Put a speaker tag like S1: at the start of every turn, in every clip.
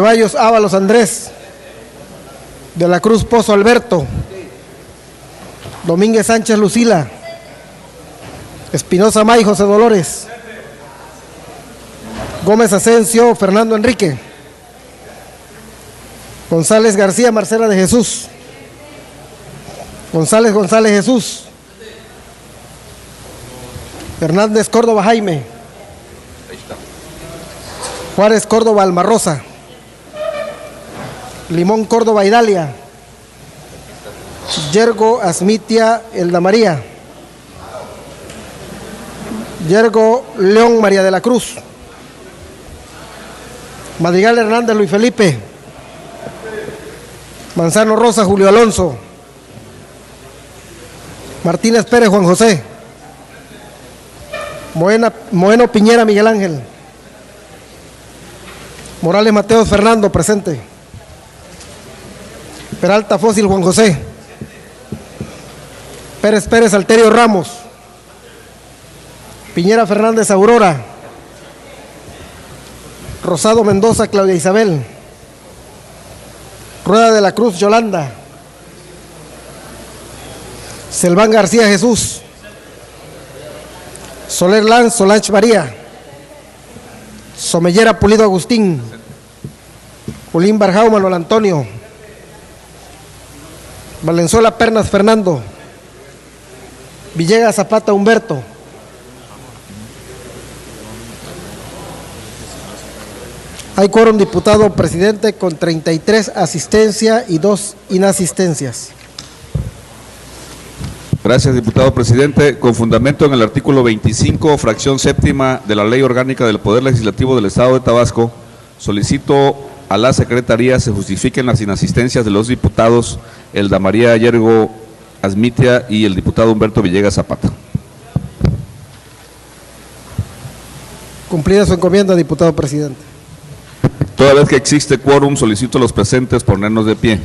S1: Ceballos Ábalos Andrés, de la Cruz Pozo Alberto, Domínguez Sánchez Lucila, Espinosa May José Dolores, Gómez Asensio Fernando Enrique, González García Marcela de Jesús, González Jesús, Hernández Córdoba Jaime, Juárez Córdoba Almarrosa, Limón Córdoba Idalia, Yergo Asmitia Elda María, Yergo León María de la Cruz, Madrigal Hernández Luis Felipe, Manzano Rosa Julio Alonso, Martínez Pérez Juan José, Moeno Piñera Miguel Ángel, Morales Mateos Fernando, presente. Peralta Fósil Juan José, Pérez Pérez Alterio Ramos, Piñera Fernández Aurora, Rosado Mendoza Claudia Isabel, Rueda de la Cruz Yolanda, Selván García Jesús, Soler Lanz Solange María, Somellera Pulido Agustín, Ulín Barjao Manuel Antonio, Valenzuela Pernas Fernando, Villegas Zapata Humberto, hay quórum, diputado presidente, con 33 asistencia y 2 inasistencias.
S2: Gracias, diputado presidente. Con fundamento en el artículo 25, fracción séptima de la Ley Orgánica del Poder Legislativo del Estado de Tabasco, solicito a la Secretaría se justifiquen las inasistencias de los diputados Elda María Yergo Asmitia y el diputado Humberto Villegas Zapata.
S1: Cumplida su encomienda, diputado presidente.
S2: Toda vez que existe quórum, solicito a los presentes ponernos de pie.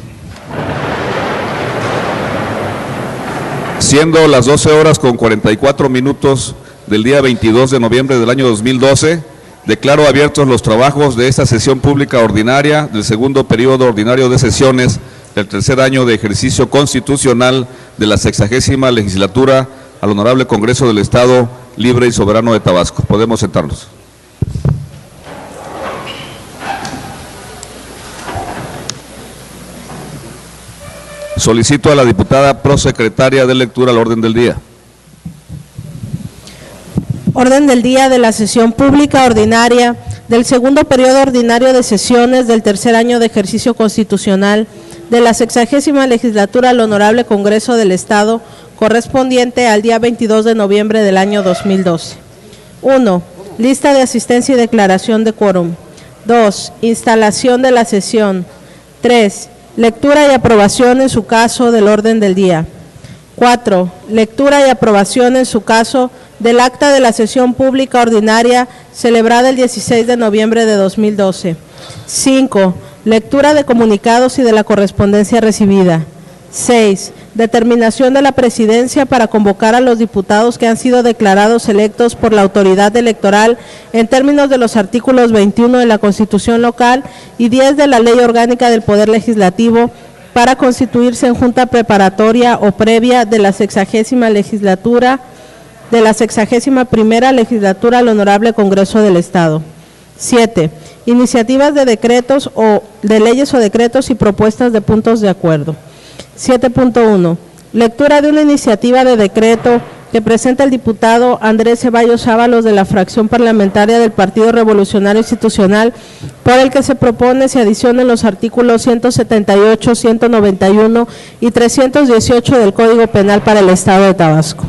S2: Siendo las 12:44 del día 22 de noviembre del año 2012, declaro abiertos los trabajos de esta sesión pública ordinaria del segundo periodo ordinario de sesiones del tercer año de ejercicio constitucional de la 60ª legislatura al Honorable Congreso del Estado Libre y Soberano de Tabasco. Podemos sentarnos. Solicito a la diputada prosecretaria de lectura al orden del día.
S3: Orden del día de la sesión pública ordinaria del segundo periodo ordinario de sesiones del tercer año de ejercicio constitucional de la 60ª legislatura al Honorable Congreso del Estado, correspondiente al día 22 de noviembre del año 2012. 1. Lista de asistencia y declaración de quórum. 2. Instalación de la sesión. 3. Lectura y aprobación en su caso del orden del día. 4. Lectura y aprobación en su caso del acta de la sesión pública ordinaria celebrada el 16 de noviembre de 2012. 5. Lectura de comunicados y de la correspondencia recibida. 6. Determinación de la presidencia para convocar a los diputados que han sido declarados electos por la autoridad electoral en términos de los artículos 21 de la Constitución local y 10 de la Ley Orgánica del Poder Legislativo para constituirse en junta preparatoria o previa de la 60ª legislatura, de la 61ª legislatura al Honorable Congreso del Estado. 7. Iniciativas de decretos o de leyes o decretos y propuestas de puntos de acuerdo. 7.1. Lectura de una iniciativa de decreto que presenta el diputado Andrés Ceballos Ábalos de la fracción parlamentaria del Partido Revolucionario Institucional, por el que se propone se adicionen los artículos 178, 191 y 318 del Código Penal para el Estado de Tabasco.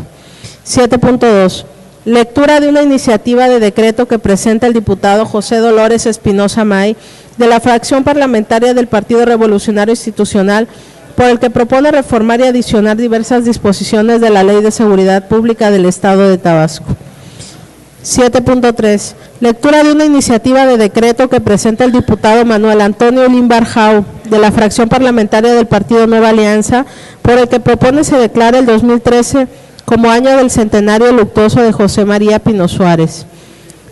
S3: 7.2. Lectura de una iniciativa de decreto que presenta el diputado José Dolores Espinosa May de la fracción parlamentaria del Partido Revolucionario Institucional, por el que propone reformar y adicionar diversas disposiciones de la Ley de Seguridad Pública del Estado de Tabasco. 7.3. Lectura de una iniciativa de decreto que presenta el diputado Manuel Antonio Ulín Barjao de la fracción parlamentaria del Partido Nueva Alianza, por el que propone se declare el 2013 como año del centenario luctuoso de José María Pino Suárez.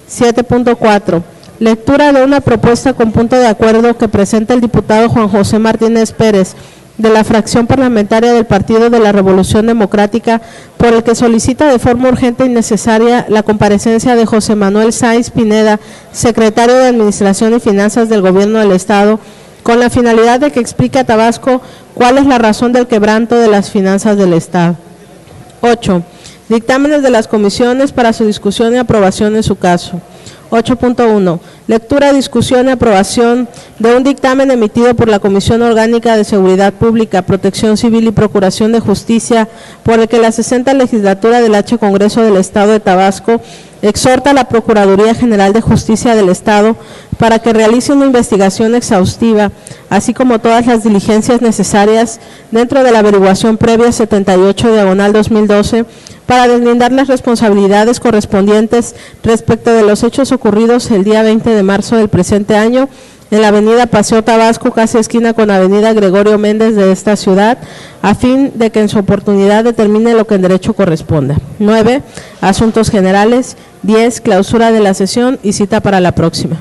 S3: 7.4. Lectura de una propuesta con punto de acuerdo que presenta el diputado Juan José Martínez Pérez, de la fracción parlamentaria del Partido de la Revolución Democrática, por el que solicita de forma urgente y necesaria la comparecencia de José Manuel Sáenz Pineda, secretario de Administración y Finanzas del Gobierno del Estado, con la finalidad de que explique a Tabasco cuál es la razón del quebranto de las finanzas del Estado. 8. Dictámenes de las comisiones para su discusión y aprobación en su caso. 8.1. Lectura, discusión y aprobación de un dictamen emitido por la Comisión Orgánica de Seguridad Pública, Protección Civil y Procuración de Justicia, por el que la 60ª Legislatura del H. Congreso del Estado de Tabasco exhorta a la Procuraduría General de Justicia del Estado para que realice una investigación exhaustiva, así como todas las diligencias necesarias dentro de la averiguación previa 78/2012, para deslindar las responsabilidades correspondientes respecto de los hechos ocurridos el día 20 de marzo del presente año en la avenida Paseo Tabasco, casi esquina con avenida Gregorio Méndez de esta ciudad, a fin de que en su oportunidad determine lo que en derecho corresponda. 9. Asuntos generales. 10. Clausura de la sesión y cita para la próxima.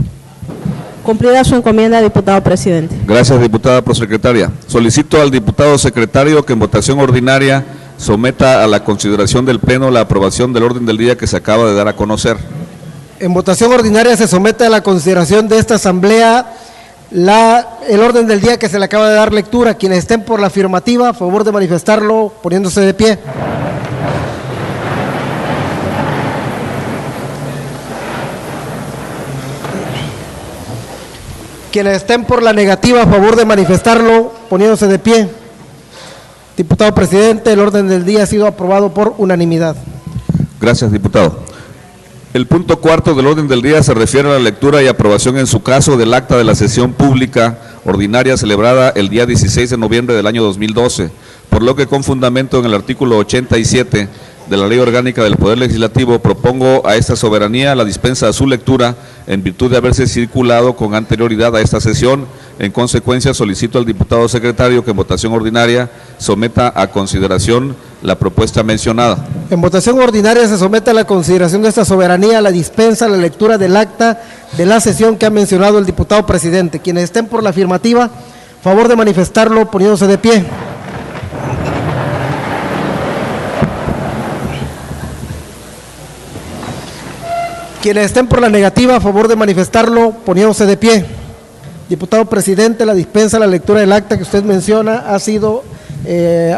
S3: Cumplida su encomienda, diputado presidente.
S2: Gracias, diputada prosecretaria. Solicito al diputado secretario que en votación ordinaria someta a la consideración del Pleno la aprobación del orden del día que se acaba de dar a conocer.
S1: En votación ordinaria se somete a la consideración de esta Asamblea el orden del día que se le acaba de dar lectura. Quienes estén por la afirmativa, a favor de manifestarlo poniéndose de pie. Quienes estén por la negativa, a favor de manifestarlo poniéndose de pie. Diputado presidente, el orden del día ha sido aprobado por unanimidad.
S2: Gracias, diputado. El punto cuarto del orden del día se refiere a la lectura y aprobación en su caso del acta de la sesión pública ordinaria celebrada el día 16 de noviembre del año 2012, por lo que con fundamento en el artículo 87 de la Ley Orgánica del Poder Legislativo propongo a esta soberanía la dispensa a su lectura en virtud de haberse circulado con anterioridad a esta sesión. En consecuencia, solicito al diputado secretario que en votación ordinaria someta a consideración la propuesta mencionada.
S1: En votación ordinaria se somete a la consideración de esta soberanía la dispensa a la lectura del acta de la sesión que ha mencionado el diputado presidente. Quienes estén por la afirmativa, favor de manifestarlo poniéndose de pie. Quienes estén por la negativa, a favor de manifestarlo poniéndose de pie. Diputado presidente, la dispensa a la lectura del acta que usted menciona ha sido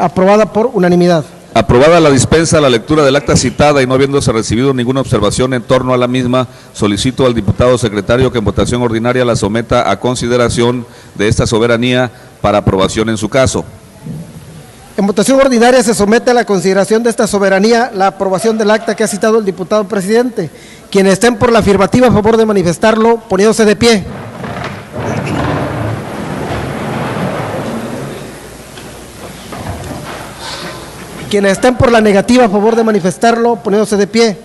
S1: aprobada por unanimidad.
S2: Aprobada la dispensa a la lectura del acta citada y no habiéndose recibido ninguna observación en torno a la misma, solicito al diputado secretario que en votación ordinaria la someta a consideración de esta soberanía para aprobación en su caso.
S1: En votación ordinaria se somete a la consideración de esta soberanía la aprobación del acta que ha citado el diputado presidente. Quienes estén por la afirmativa, a favor de manifestarlo poniéndose de pie. Quienes estén por la negativa, a favor de manifestarlo poniéndose de pie.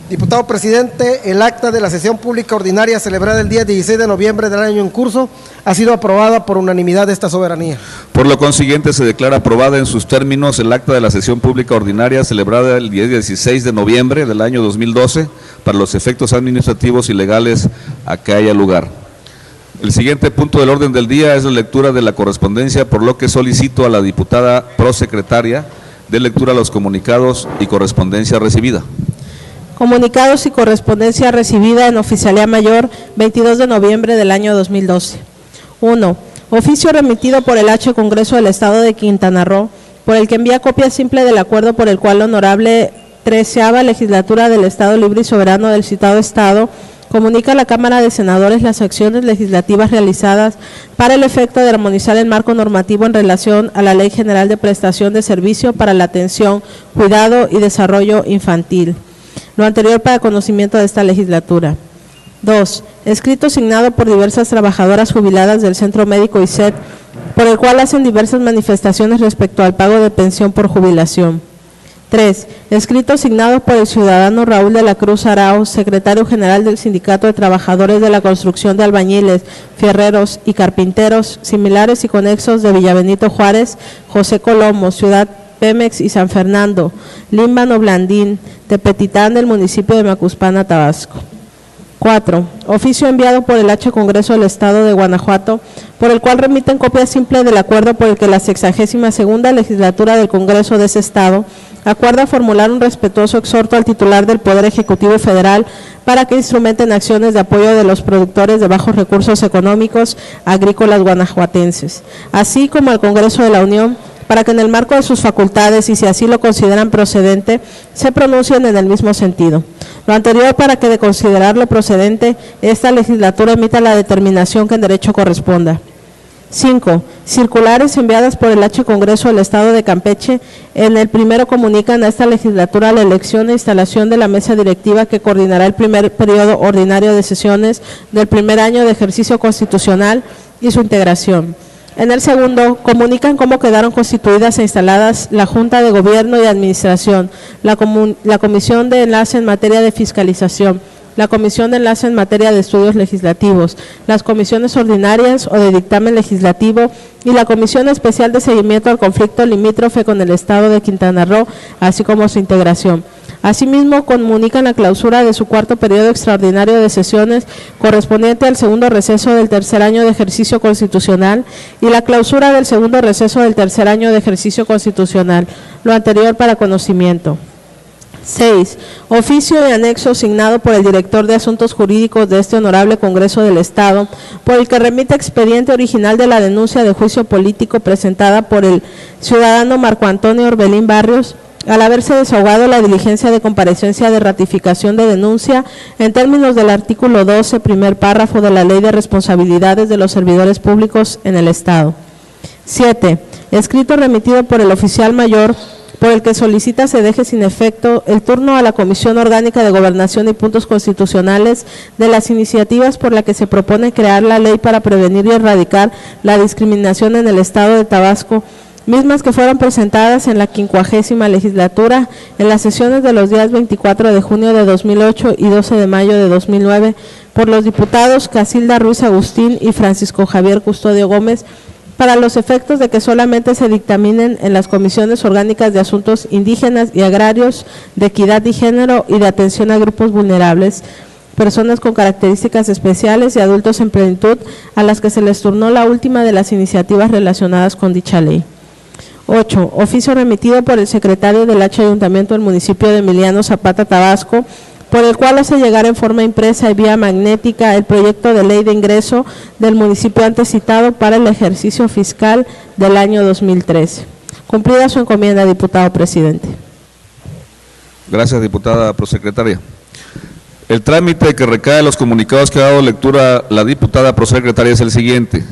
S1: Diputado presidente, el acta de la sesión pública ordinaria celebrada el día 16 de noviembre del año en curso ha sido aprobada por unanimidad de esta soberanía.
S2: Por lo consiguiente, se declara aprobada en sus términos el acta de la sesión pública ordinaria celebrada el día 16 de noviembre del año 2012 para los efectos administrativos y legales a que haya lugar. El siguiente punto del orden del día es la lectura de la correspondencia, por lo que solicito a la diputada prosecretaria de lectura los comunicados y correspondencia recibida.
S3: Comunicados y correspondencia recibida en Oficialía Mayor, 22 de noviembre del año 2012. 1. Oficio remitido por el H. Congreso del Estado de Quintana Roo, por el que envía copia simple del acuerdo por el cual la honorable 13ª Legislatura del Estado Libre y Soberano del citado Estado comunica a la Cámara de Senadores las acciones legislativas realizadas para el efecto de armonizar el marco normativo en relación a la Ley General de Prestación de Servicio para la Atención, Cuidado y Desarrollo Infantil. Lo anterior para conocimiento de esta legislatura. 2. Escrito signado por diversas trabajadoras jubiladas del Centro Médico ISET, por el cual hacen diversas manifestaciones respecto al pago de pensión por jubilación. 3. Escrito signado por el ciudadano Raúl de la Cruz Arao, secretario general del Sindicato de Trabajadores de la Construcción de Albañiles, Fierreros y Carpinteros, similares y conexos de Villabenito Juárez, José Colomo, Ciudad Pemex y San Fernando, Límbano Blandín, Tepetitán del municipio de Macuspana, Tabasco. 4. Oficio enviado por el H. Congreso del Estado de Guanajuato, por el cual remiten copia simple del acuerdo por el que la 62ª legislatura del Congreso de ese Estado acuerda formular un respetuoso exhorto al titular del Poder Ejecutivo Federal para que instrumenten acciones de apoyo de los productores de bajos recursos económicos agrícolas guanajuatenses, así como al Congreso de la Unión, para que en el marco de sus facultades y si así lo consideran procedente, se pronuncien en el mismo sentido. Lo anterior para que de considerarlo procedente, esta legislatura emita la determinación que en derecho corresponda. 5. Circulares enviadas por el H. Congreso del Estado de Campeche. En el primero comunican a esta legislatura la elección e instalación de la mesa directiva que coordinará el primer periodo ordinario de sesiones del primer año de ejercicio constitucional y su integración. En el segundo, comunican cómo quedaron constituidas e instaladas la Junta de Gobierno y Administración, la Comisión de Enlace en materia de fiscalización, la Comisión de Enlace en materia de estudios legislativos, las comisiones ordinarias o de dictamen legislativo y la Comisión Especial de Seguimiento al Conflicto Limítrofe con el Estado de Quintana Roo, así como su integración. Asimismo, comunican la clausura de su cuarto periodo extraordinario de sesiones correspondiente al segundo receso del tercer año de ejercicio constitucional y la clausura del segundo receso del tercer año de ejercicio constitucional, lo anterior para conocimiento. 6. Oficio y anexo signado por el director de Asuntos Jurídicos de este Honorable Congreso del Estado, por el que remite expediente original de la denuncia de juicio político presentada por el ciudadano Marco Antonio Orbelín Barrios, al haberse desahogado la diligencia de comparecencia de ratificación de denuncia en términos del artículo 12, primer párrafo de la Ley de Responsabilidades de los Servidores Públicos en el Estado. 7. Escrito remitido por el oficial mayor por el que solicita se deje sin efecto el turno a la Comisión Orgánica de Gobernación y Puntos Constitucionales de las iniciativas por la que se propone crear la ley para prevenir y erradicar la discriminación en el Estado de Tabasco, mismas que fueron presentadas en la 50ª legislatura en las sesiones de los días 24 de junio de 2008 y 12 de mayo de 2009 por los diputados Casilda Ruiz Agustín y Francisco Javier Custodio Gómez, para los efectos de que solamente se dictaminen en las comisiones orgánicas de asuntos indígenas y agrarios, de equidad y género y de atención a grupos vulnerables, personas con características especiales y adultos en plenitud, a las que se les turnó la última de las iniciativas relacionadas con dicha ley. 8. Oficio remitido por el secretario del H. Ayuntamiento del municipio de Emiliano Zapata, Tabasco, por el cual hace llegar en forma impresa y vía magnética el proyecto de ley de ingreso del municipio antes citado para el ejercicio fiscal del año 2013. Cumplida su encomienda, diputado presidente.
S2: Gracias, diputada prosecretaria. El trámite que recae en los comunicados que ha dado lectura la diputada prosecretaria es el siguiente.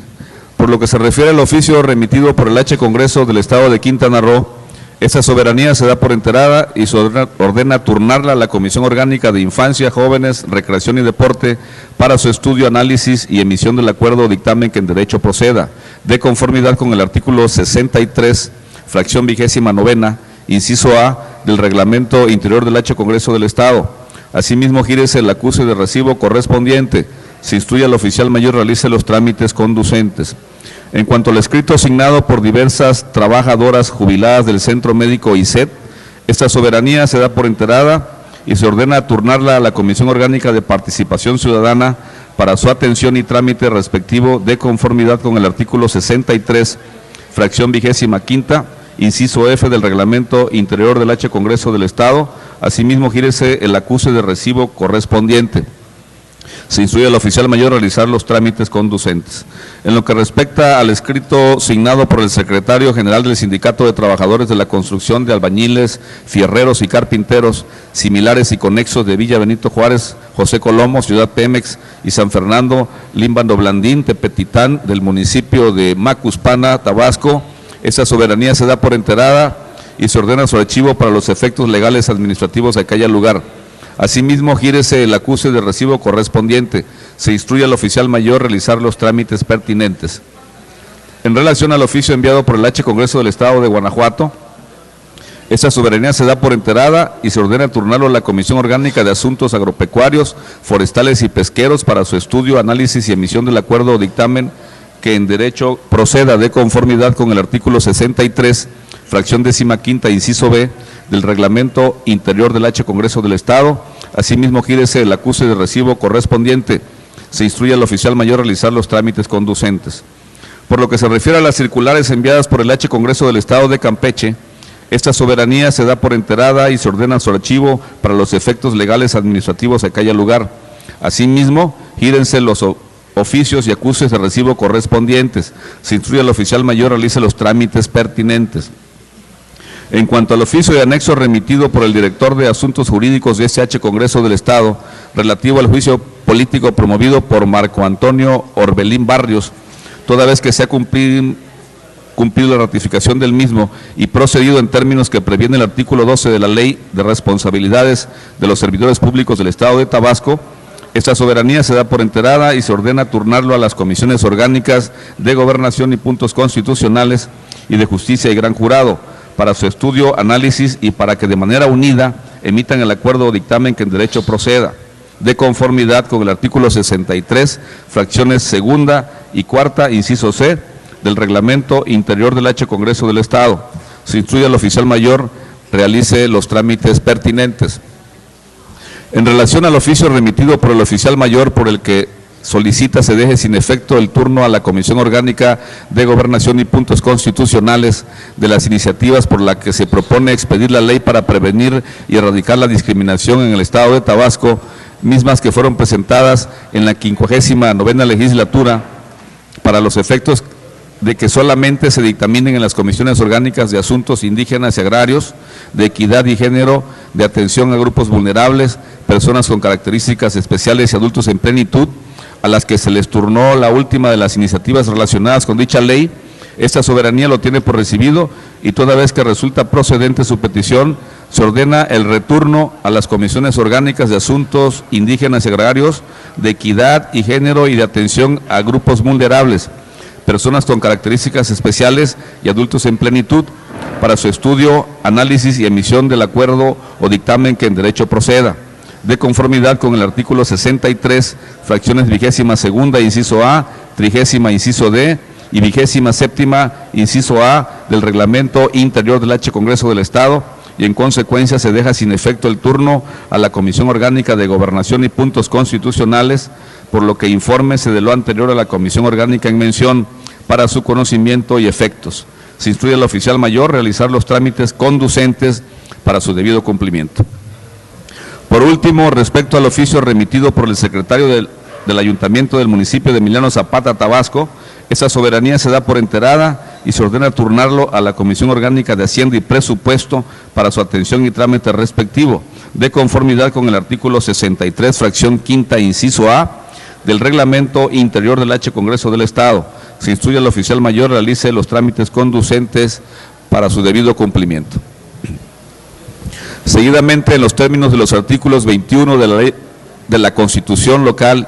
S2: Por lo que se refiere al oficio remitido por el H. Congreso del Estado de Quintana Roo, esa soberanía se da por enterada y se ordena turnarla a la Comisión Orgánica de Infancia, Jóvenes, Recreación y Deporte para su estudio, análisis y emisión del acuerdo o dictamen que en derecho proceda, de conformidad con el artículo 63, fracción 29ª, inciso A, del Reglamento Interior del H. Congreso del Estado. Asimismo, gírese el acuse de recibo correspondiente. Se instruye al oficial mayor realice los trámites conducentes. En cuanto al escrito asignado por diversas trabajadoras jubiladas del Centro Médico ISET, esta soberanía se da por enterada y se ordena turnarla a la Comisión Orgánica de Participación Ciudadana para su atención y trámite respectivo de conformidad con el artículo 63, fracción 25ª, inciso F del Reglamento Interior del H. Congreso del Estado. Asimismo, gírese el acuse de recibo correspondiente. Se instruye al oficial mayor a realizar los trámites conducentes. En lo que respecta al escrito signado por el secretario general del Sindicato de Trabajadores de la Construcción de Albañiles, Fierreros y Carpinteros, similares y conexos de Villa Benito Juárez, José Colomo, Ciudad Pemex y San Fernando, Límbano Blandín, Tepetitán, del municipio de Macuspana, Tabasco, esa soberanía se da por enterada y se ordena su archivo para los efectos legales administrativos de aquel lugar. Asimismo, gírese el acuse de recibo correspondiente. Se instruye al oficial mayor realizar los trámites pertinentes. En relación al oficio enviado por el H. Congreso del Estado de Guanajuato, esta soberanía se da por enterada y se ordena turnarlo a la Comisión Orgánica de Asuntos Agropecuarios, Forestales y Pesqueros para su estudio, análisis y emisión del acuerdo o dictamen que en derecho proceda de conformidad con el artículo 63, fracción 15ª, inciso B, del Reglamento Interior del H. Congreso del Estado. Asimismo, gírese el acuse de recibo correspondiente. Se instruye al oficial mayor a realizar los trámites conducentes. Por lo que se refiere a las circulares enviadas por el H. Congreso del Estado de Campeche, esta soberanía se da por enterada y se ordena su archivo para los efectos legales administrativos a que haya lugar. Asimismo, gírense los oficios y acuses de recibo correspondientes. Se instruye al oficial mayor a realizar los trámites pertinentes. En cuanto al oficio de anexo remitido por el director de Asuntos Jurídicos de SH Congreso del Estado, relativo al juicio político promovido por Marco Antonio Orbelín Barrios, toda vez que se ha cumplido la ratificación del mismo y procedido en términos que previene el artículo 12 de la Ley de Responsabilidades de los Servidores Públicos del Estado de Tabasco, esta soberanía se da por enterada y se ordena turnarlo a las comisiones orgánicas de Gobernación y Puntos Constitucionales y de Justicia y Gran Jurado, para su estudio, análisis y para que de manera unida emitan el acuerdo o dictamen que en derecho proceda, de conformidad con el artículo 63, fracciones segunda y cuarta, inciso C, del Reglamento Interior del H. Congreso del Estado. Se instruye al oficial mayor realice los trámites pertinentes. En relación al oficio remitido por el oficial mayor por el que solicita se deje sin efecto el turno a la Comisión Orgánica de Gobernación y Puntos Constitucionales de las iniciativas por las que se propone expedir la ley para prevenir y erradicar la discriminación en el Estado de Tabasco, mismas que fueron presentadas en la 59ª legislatura, para los efectos de que solamente se dictaminen en las comisiones orgánicas de asuntos indígenas y agrarios, de equidad y género, de atención a grupos vulnerables, personas con características especiales y adultos en plenitud, a las que se les turnó la última de las iniciativas relacionadas con dicha ley. Esta soberanía lo tiene por recibido y toda vez que resulta procedente su petición, se ordena el retorno a las comisiones orgánicas de asuntos indígenas y agrarios, de equidad y género y de atención a grupos vulnerables, personas con características especiales y adultos en plenitud, para su estudio, análisis y emisión del acuerdo o dictamen que en derecho proceda, de conformidad con el artículo 63, fracciones 22ª, inciso A, 30ª, inciso D, y 27ª, inciso A, del Reglamento Interior del H. Congreso del Estado, y en consecuencia se deja sin efecto el turno a la Comisión Orgánica de Gobernación y Puntos Constitucionales, por lo que infórmese de lo anterior a la Comisión Orgánica en mención, para su conocimiento y efectos. Se instruye al oficial mayor realizar los trámites conducentes para su debido cumplimiento. Por último, respecto al oficio remitido por el secretario del Ayuntamiento del municipio de Emiliano Zapata, Tabasco, esa soberanía se da por enterada y se ordena turnarlo a la Comisión Orgánica de Hacienda y Presupuesto para su atención y trámite respectivo, de conformidad con el artículo 63, fracción quinta, inciso A, del Reglamento Interior del H. Congreso del Estado. Se instruye al oficial mayor realice los trámites conducentes para su debido cumplimiento. Seguidamente, en los términos de los artículos 21 de la ley de la Constitución local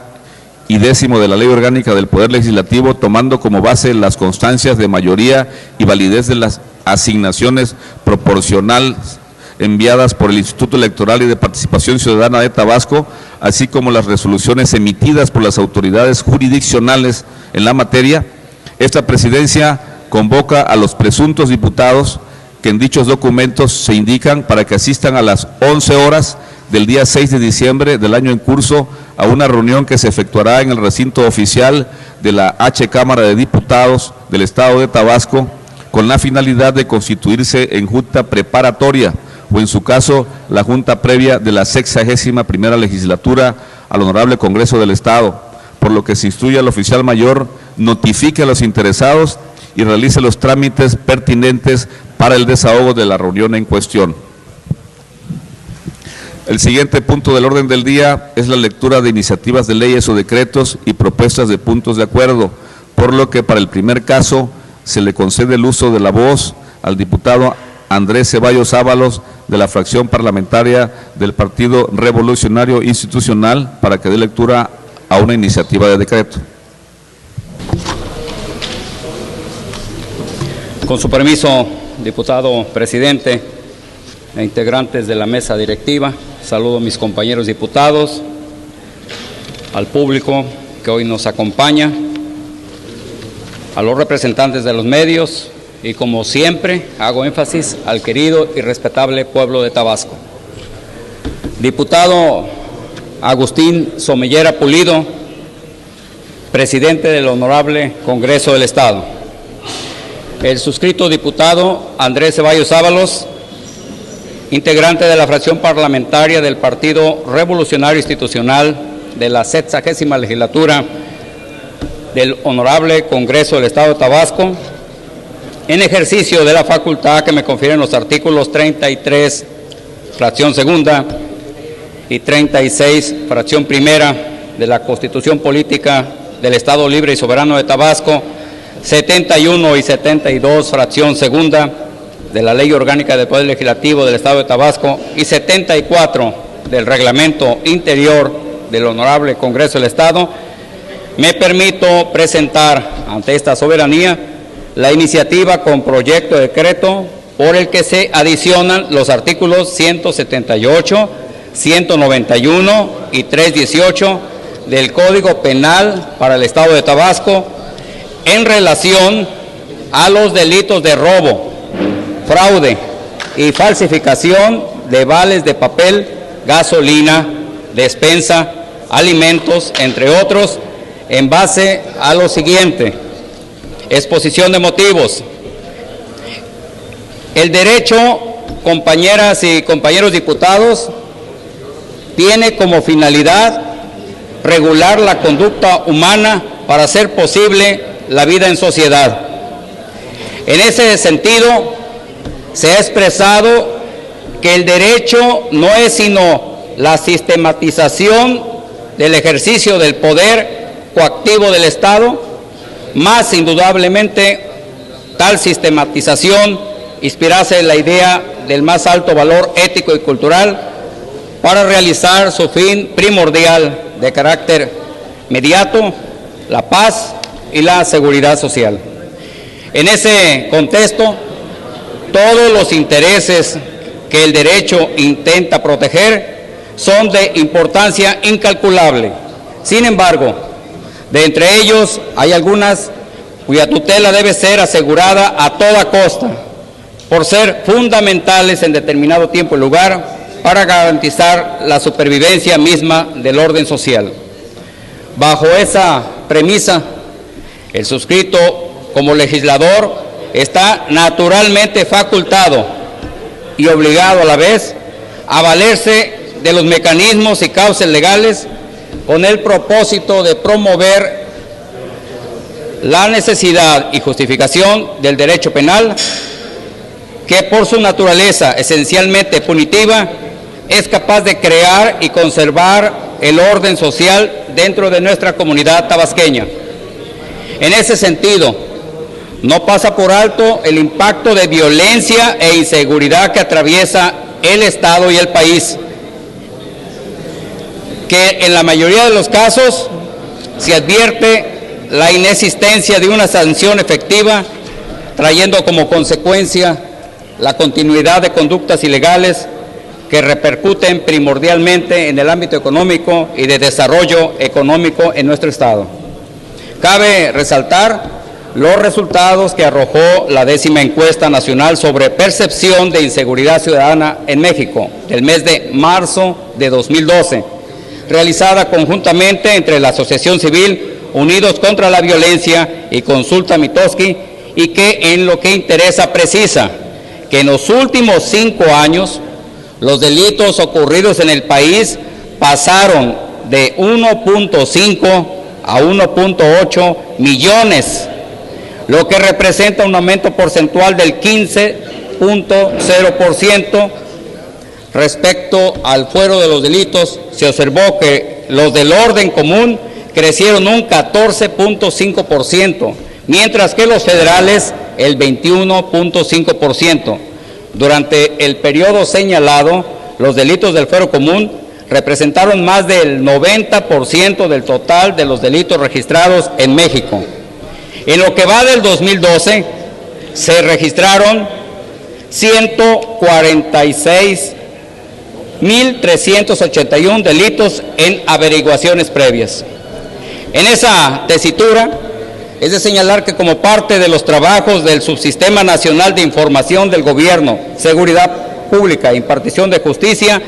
S2: y 10º de la Ley Orgánica del Poder Legislativo, tomando como base las constancias de mayoría y validez de las asignaciones proporcionales enviadas por el Instituto Electoral y de Participación Ciudadana de Tabasco, así como las resoluciones emitidas por las autoridades jurisdiccionales en la materia, esta presidencia convoca a los presuntos diputados que en dichos documentos se indican para que asistan a las 11 horas del día 6 de diciembre del año en curso a una reunión que se efectuará en el recinto oficial de la H. Cámara de Diputados del Estado de Tabasco, con la finalidad de constituirse en junta preparatoria o en su caso la junta previa de la 61ª legislatura al Honorable Congreso del Estado, por lo que se instruye al oficial mayor notifique a los interesados y realice los trámites pertinentes para el desahogo de la reunión en cuestión. El siguiente punto del orden del día es la lectura de iniciativas de leyes o decretos y propuestas de puntos de acuerdo, por lo que para el primer caso se le concede el uso de la voz al diputado Andrés Ceballos Ábalos, de la fracción parlamentaria del Partido Revolucionario Institucional, para que dé lectura a una iniciativa de decreto.
S4: Con su permiso, diputado presidente e integrantes de la mesa directiva, saludo a mis compañeros diputados, al público que hoy nos acompaña, a los representantes de los medios y, como siempre, hago énfasis al querido y respetable pueblo de Tabasco. Diputado Agustín Somellera Pulido, presidente del Honorable Congreso del Estado. El suscrito diputado Andrés Ceballos Ábalos, integrante de la fracción parlamentaria del Partido Revolucionario Institucional de la 60ª legislatura del Honorable Congreso del Estado de Tabasco, en ejercicio de la facultad que me confieren los artículos 33, fracción segunda, y 36, fracción primera de la Constitución Política del Estado Libre y Soberano de Tabasco, 71 y 72, fracción segunda de la Ley Orgánica del Poder Legislativo del Estado de Tabasco y 74 del Reglamento Interior del Honorable Congreso del Estado, me permito presentar ante esta soberanía la iniciativa con proyecto de decreto por el que se adicionan los artículos 178, 191 y 318 del Código Penal para el Estado de Tabasco en relación a los delitos de robo, fraude y falsificación de vales de papel, gasolina, despensa, alimentos, entre otros, en base a lo siguiente. Exposición de motivos. El derecho, compañeras y compañeros diputados, tiene como finalidad regular la conducta humana para hacer posible la vida en sociedad. En ese sentido, se ha expresado que el derecho no es sino la sistematización del ejercicio del poder coactivo del Estado, más indudablemente tal sistematización inspirase en la idea del más alto valor ético y cultural para realizar su fin primordial de carácter inmediato, la paz y la seguridad social. En ese contexto, todos los intereses que el derecho intenta proteger son de importancia incalculable. Sin embargo, de entre ellos hay algunas cuya tutela debe ser asegurada a toda costa, por ser fundamentales en determinado tiempo y lugar para garantizar la supervivencia misma del orden social. Bajo esa premisa, el suscrito como legislador está naturalmente facultado y obligado a la vez a valerse de los mecanismos y causas legales con el propósito de promover la necesidad y justificación del derecho penal, que por su naturaleza esencialmente punitiva es capaz de crear y conservar el orden social dentro de nuestra comunidad tabasqueña. En ese sentido, no pasa por alto el impacto de violencia e inseguridad que atraviesa el Estado y el país, que en la mayoría de los casos se advierte la inexistencia de una sanción efectiva, trayendo como consecuencia la continuidad de conductas ilegales que repercuten primordialmente en el ámbito económico y de desarrollo económico en nuestro Estado. Cabe resaltar los resultados que arrojó la 10ª encuesta nacional sobre percepción de inseguridad ciudadana en México, del mes de marzo de 2012, realizada conjuntamente entre la Asociación Civil Unidos contra la Violencia y Consulta Mitofsky, y que en lo que interesa precisa que en los últimos 5 años los delitos ocurridos en el país pasaron de 1.5 a 1.8 millones, lo que representa un aumento porcentual del 15.0%. Respecto al fuero de los delitos, se observó que los del orden común crecieron un 14.5%, mientras que los federales el 21.5%. Durante el periodo señalado, los delitos del fuero común representaron más del 90% del total de los delitos registrados en México. En lo que va del 2012, se registraron 146.381 delitos en averiguaciones previas. En esa tesitura, es de señalar que como parte de los trabajos del Subsistema Nacional de Información del Gobierno, Seguridad Pública e Impartición de Justicia,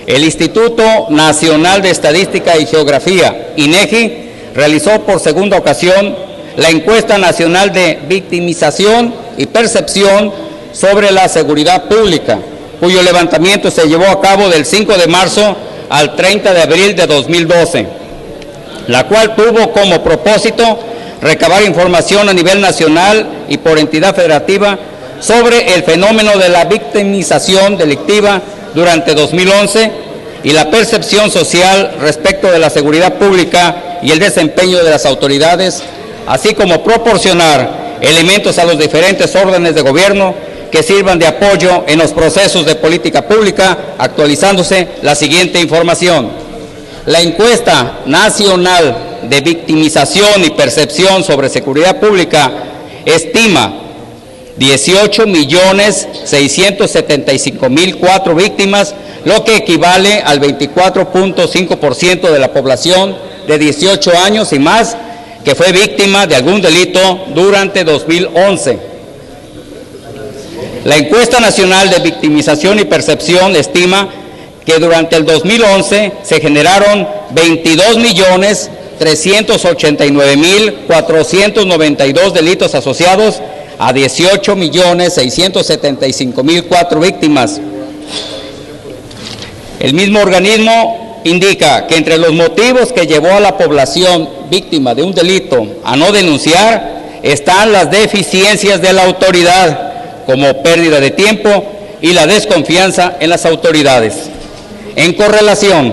S4: El Instituto Nacional de Estadística y Geografía, INEGI, realizó por segunda ocasión la encuesta nacional de victimización y percepción sobre la seguridad pública, cuyo levantamiento se llevó a cabo del 5 de marzo al 30 de abril de 2012, la cual tuvo como propósito recabar información a nivel nacional y por entidad federativa sobre el fenómeno de la victimización delictiva durante 2011 y la percepción social respecto de la seguridad pública y el desempeño de las autoridades, así como proporcionar elementos a los diferentes órdenes de gobierno que sirvan de apoyo en los procesos de política pública, actualizándose la siguiente información. La encuesta nacional de victimización y percepción sobre seguridad pública estima 18.675.004 víctimas, lo que equivale al 24.5% de la población de 18 años y más que fue víctima de algún delito durante 2011. La encuesta nacional de victimización y percepción estima que durante el 2011 se generaron 22.389.492 delitos asociados a 18.675.004 víctimas. El mismo organismo indica que entre los motivos que llevó a la población víctima de un delito a no denunciar están las deficiencias de la autoridad, como pérdida de tiempo y la desconfianza en las autoridades. En correlación,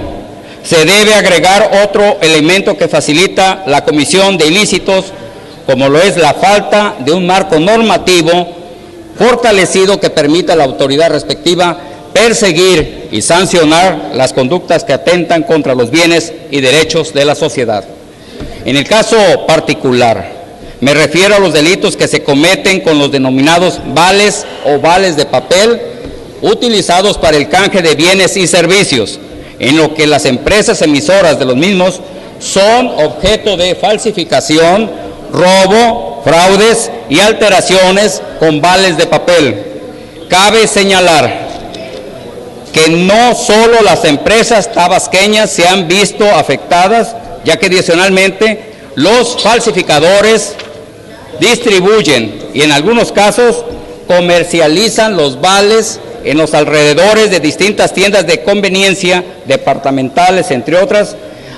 S4: se debe agregar otro elemento que facilita la comisión de ilícitos, como lo es la falta de un marco normativo fortalecido que permita a la autoridad respectiva perseguir y sancionar las conductas que atentan contra los bienes y derechos de la sociedad. En el caso particular, me refiero a los delitos que se cometen con los denominados vales o vales de papel utilizados para el canje de bienes y servicios, en lo que las empresas emisoras de los mismos son objeto de falsificación, robo, fraudes y alteraciones con vales de papel. Cabe señalar que no solo las empresas tabasqueñas se han visto afectadas, ya que adicionalmente los falsificadores distribuyen y en algunos casos comercializan los vales en los alrededores de distintas tiendas de conveniencia departamentales, entre otras,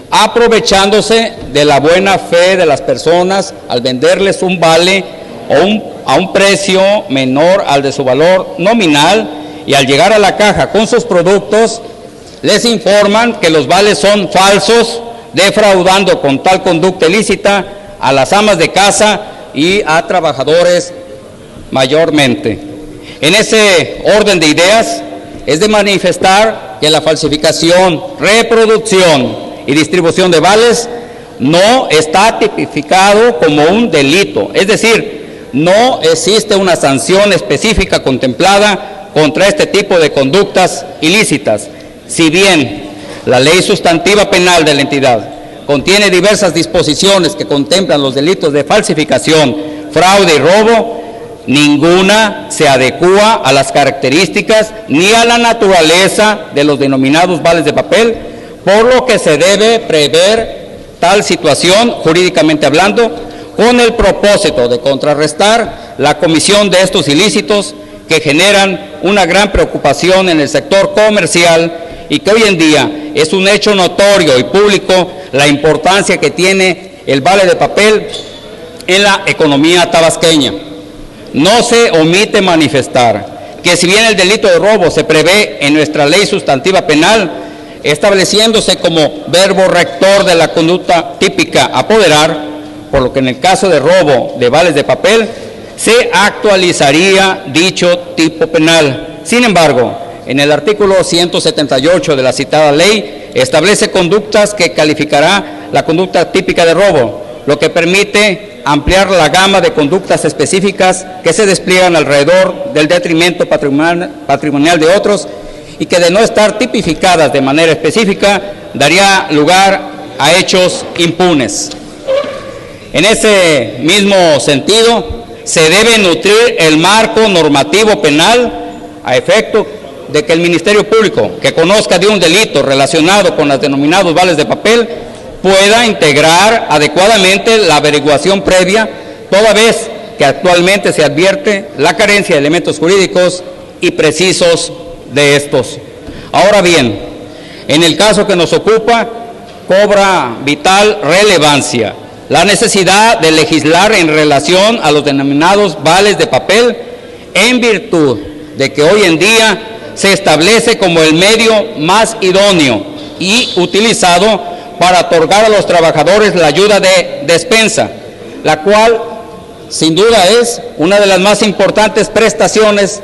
S4: aprovechándose de la buena fe de las personas al venderles un vale a un precio menor al de su valor nominal, y al llegar a la caja con sus productos les informan que los vales son falsos, defraudando con tal conducta ilícita a las amas de casa y a trabajadores mayormente. En ese orden de ideas es de manifestar que la falsificación, reproducción y distribución de vales no está tipificado como un delito, es decir, no existe una sanción específica contemplada contra este tipo de conductas ilícitas. Si bien la ley sustantiva penal de la entidad contiene diversas disposiciones que contemplan los delitos de falsificación, fraude y robo, ninguna se adecúa a las características ni a la naturaleza de los denominados vales de papel, por lo que se debe prever tal situación, jurídicamente hablando, con el propósito de contrarrestar la comisión de estos ilícitos que generan una gran preocupación en el sector comercial y que hoy en día es un hecho notorio y público la importancia que tiene el vale de papel en la economía tabasqueña. No se omite manifestar que si bien el delito de robo se prevé en nuestra ley sustantiva penal, estableciéndose como verbo rector de la conducta típica apoderar, por lo que en el caso de robo de vales de papel se actualizaría dicho tipo penal. Sin embargo, en el artículo 178 de la citada ley establece conductas que calificará la conducta típica de robo, lo que permite ampliar la gama de conductas específicas que se despliegan alrededor del detrimento patrimonial de otros y que, de no estar tipificadas de manera específica, daría lugar a hechos impunes. En ese mismo sentido, se debe nutrir el marco normativo penal a efecto de que el Ministerio Público, que conozca de un delito relacionado con los denominados vales de papel, pueda integrar adecuadamente la averiguación previa, toda vez que actualmente se advierte la carencia de elementos jurídicos y precisos de estos. Ahora bien, en el caso que nos ocupa, cobra vital relevancia la necesidad de legislar en relación a los denominados vales de papel, en virtud de que hoy en día se establece como el medio más idóneo y utilizado para otorgar a los trabajadores la ayuda de despensa, la cual sin duda es una de las más importantes prestaciones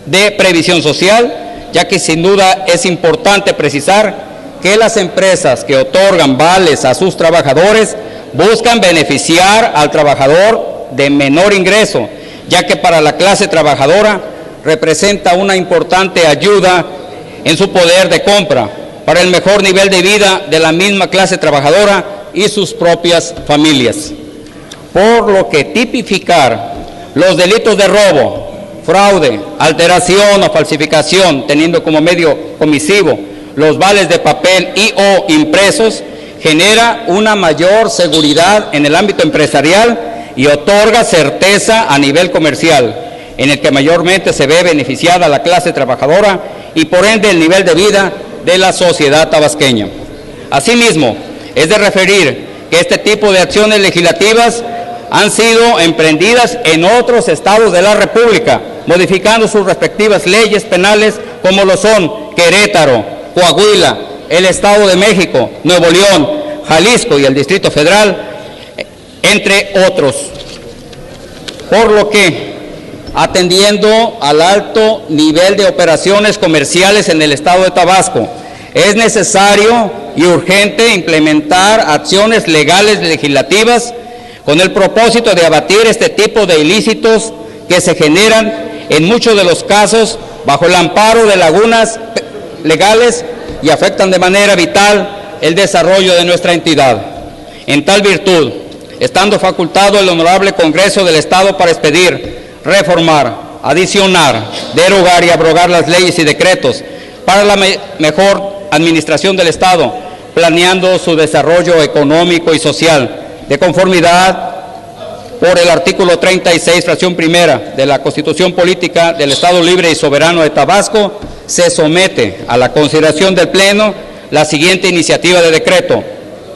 S4: de previsión social, ya que sin duda es importante precisar que las empresas que otorgan vales a sus trabajadores buscan beneficiar al trabajador de menor ingreso, ya que para la clase trabajadora representa una importante ayuda en su poder de compra, para el mejor nivel de vida de la misma clase trabajadora y sus propias familias. Por lo que tipificar los delitos de robo, fraude, alteración o falsificación, teniendo como medio omisivo los vales de papel y o impresos, genera una mayor seguridad en el ámbito empresarial y otorga certeza a nivel comercial, en el que mayormente se ve beneficiada la clase trabajadora y por ende el nivel de vida de la sociedad tabasqueña. Asimismo, es de referir que este tipo de acciones legislativas han sido emprendidas en otros estados de la República, modificando sus respectivas leyes penales, como lo son Querétaro, Coahuila, el Estado de México, Nuevo León, Jalisco y el Distrito Federal, entre otros. Por lo que, atendiendo al alto nivel de operaciones comerciales en el Estado de Tabasco, es necesario y urgente implementar acciones legales legislativas con el propósito de abatir este tipo de ilícitos que se generan en muchos de los casos bajo el amparo de lagunas legales y afectan de manera vital el desarrollo de nuestra entidad. En tal virtud, estando facultado el Honorable Congreso del Estado para expedir, reformar, adicionar, derogar y abrogar las leyes y decretos para la mejor administración del Estado, planeando su desarrollo económico y social, de conformidad por el artículo 36, fracción primera de la Constitución Política del Estado Libre y Soberano de Tabasco, se somete a la consideración del Pleno la siguiente iniciativa de decreto.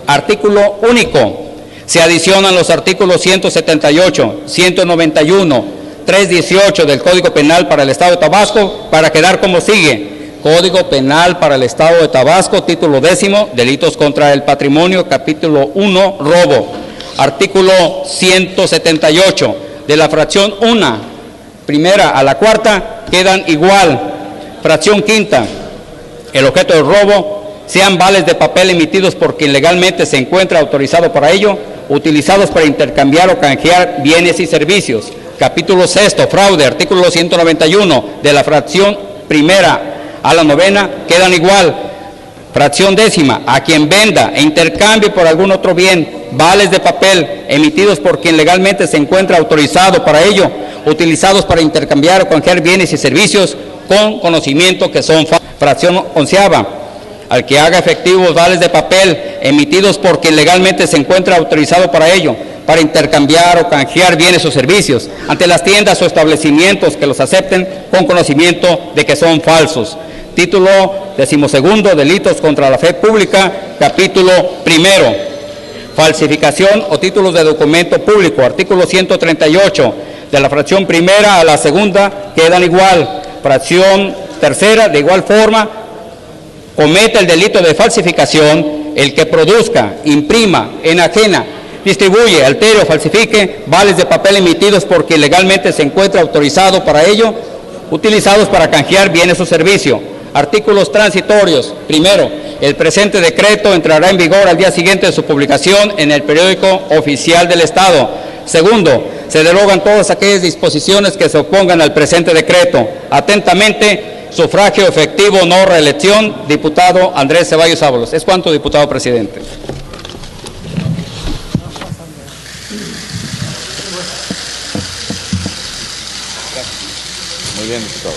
S4: Artículo único. Se adicionan los artículos 178, 191, 318 del Código Penal para el Estado de Tabasco para quedar como sigue. Código Penal para el Estado de Tabasco, título 10, Delitos contra el Patrimonio, capítulo 1, Robo. Artículo 178, de la fracción 1, primera a la cuarta, quedan igual. Fracción quinta, el objeto del robo sean vales de papel emitidos por quien legalmente se encuentra autorizado para ello, utilizados para intercambiar o canjear bienes y servicios. Capítulo 6, fraude, artículo 191, de la fracción primera a la novena, quedan igual. Fracción décima, a quien venda e intercambie por algún otro bien vales de papel emitidos por quien legalmente se encuentra autorizado para ello, utilizados para intercambiar o canjear bienes y servicios con conocimiento que son falsos. Fracción onceava, al que haga efectivos vales de papel emitidos por quien legalmente se encuentra autorizado para ello, para intercambiar o canjear bienes o servicios ante las tiendas o establecimientos que los acepten con conocimiento de que son falsos. Título 12, Delitos contra la Fe Pública, capítulo 1. Falsificación o títulos de documento público, artículo 138, de la fracción primera a la segunda, quedan igual. Fracción tercera, de igual forma, comete el delito de falsificación el que produzca, imprima, enajena, distribuye, altere o falsifique vales de papel emitidos por quien legalmente se encuentra autorizado para ello, utilizados para canjear bienes o servicios. Artículos transitorios. Primero, el presente decreto entrará en vigor al día siguiente de su publicación en el periódico oficial del Estado. Segundo, se derogan todas aquellas disposiciones que se opongan al presente decreto. Atentamente, sufragio efectivo, no reelección, diputado Andrés Ceballos Ábalos. Es cuanto, diputado presidente.
S2: Muy bien, diputado.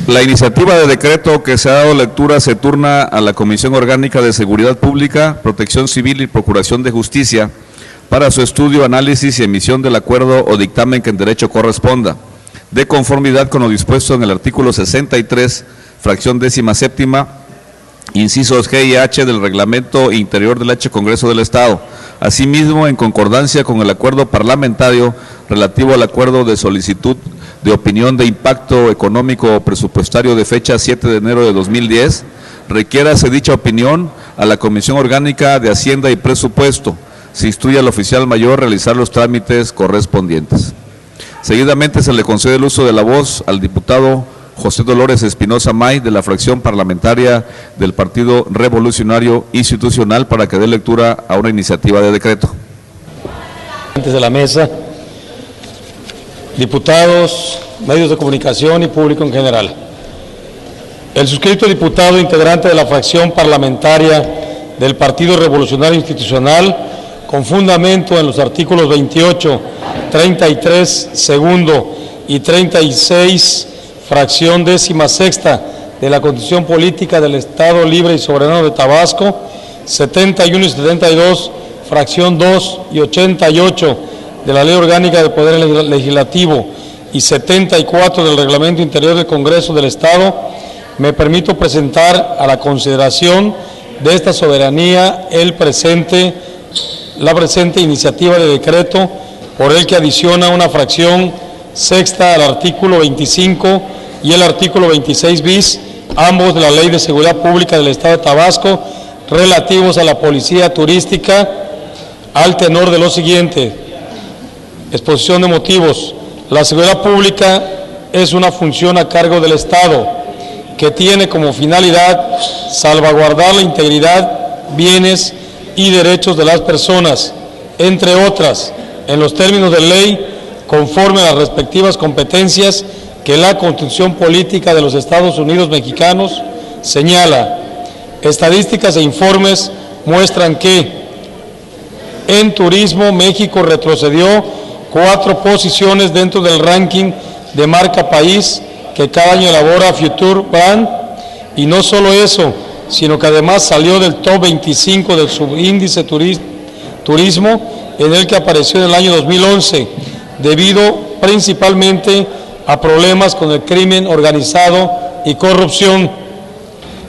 S2: La iniciativa de decreto que se ha dado lectura se turna a la Comisión Orgánica de Seguridad Pública, Protección Civil y Procuración de Justicia para su estudio, análisis y emisión del acuerdo o dictamen que en derecho corresponda, de conformidad con lo dispuesto en el artículo 63, fracción 17ª, incisos G y H del Reglamento Interior del H Congreso del Estado. Asimismo, en concordancia con el acuerdo parlamentario relativo al acuerdo de solicitud de opinión de impacto económico o presupuestario de fecha 7 de enero de 2010, requiérase dicha opinión a la Comisión Orgánica de Hacienda y Presupuesto. Se instruye al oficial mayor realizar los trámites correspondientes. Seguidamente se le concede el uso de la voz al diputado José Dolores Espinosa May, de la fracción parlamentaria del Partido Revolucionario Institucional, para que dé lectura a una iniciativa de decreto.
S5: Antes de la mesa, diputados, medios de comunicación y público en general. El suscrito diputado integrante de la fracción parlamentaria del Partido Revolucionario Institucional, con fundamento en los artículos 28, 33, segundo y 36, fracción 16ª de la Constitución Política del Estado Libre y Soberano de Tabasco, 71 y 72, fracción 2 y 88 de la Ley Orgánica del Poder Legislativo y 74 del Reglamento Interior del Congreso del Estado, me permito presentar a la consideración de esta soberanía la presente iniciativa de decreto por el que adiciona una fracción sexta al artículo 25 y el artículo 26 bis, ambos de la Ley de Seguridad Pública del Estado de Tabasco, relativos a la policía turística, al tenor de lo siguiente. Exposición de motivos. La seguridad pública es una función a cargo del Estado que tiene como finalidad salvaguardar la integridad, bienes y derechos de las personas, entre otras, en los términos de ley, conforme a las respectivas competencias que la Constitución Política de los Estados Unidos Mexicanos señala. Estadísticas e informes muestran que en turismo México retrocedió 4 posiciones dentro del ranking de marca país que cada año elabora Future Brand, y no solo eso, sino que además salió del top 25 del subíndice turismo, en el que apareció en el año 2011, debido principalmente a problemas con el crimen organizado y corrupción.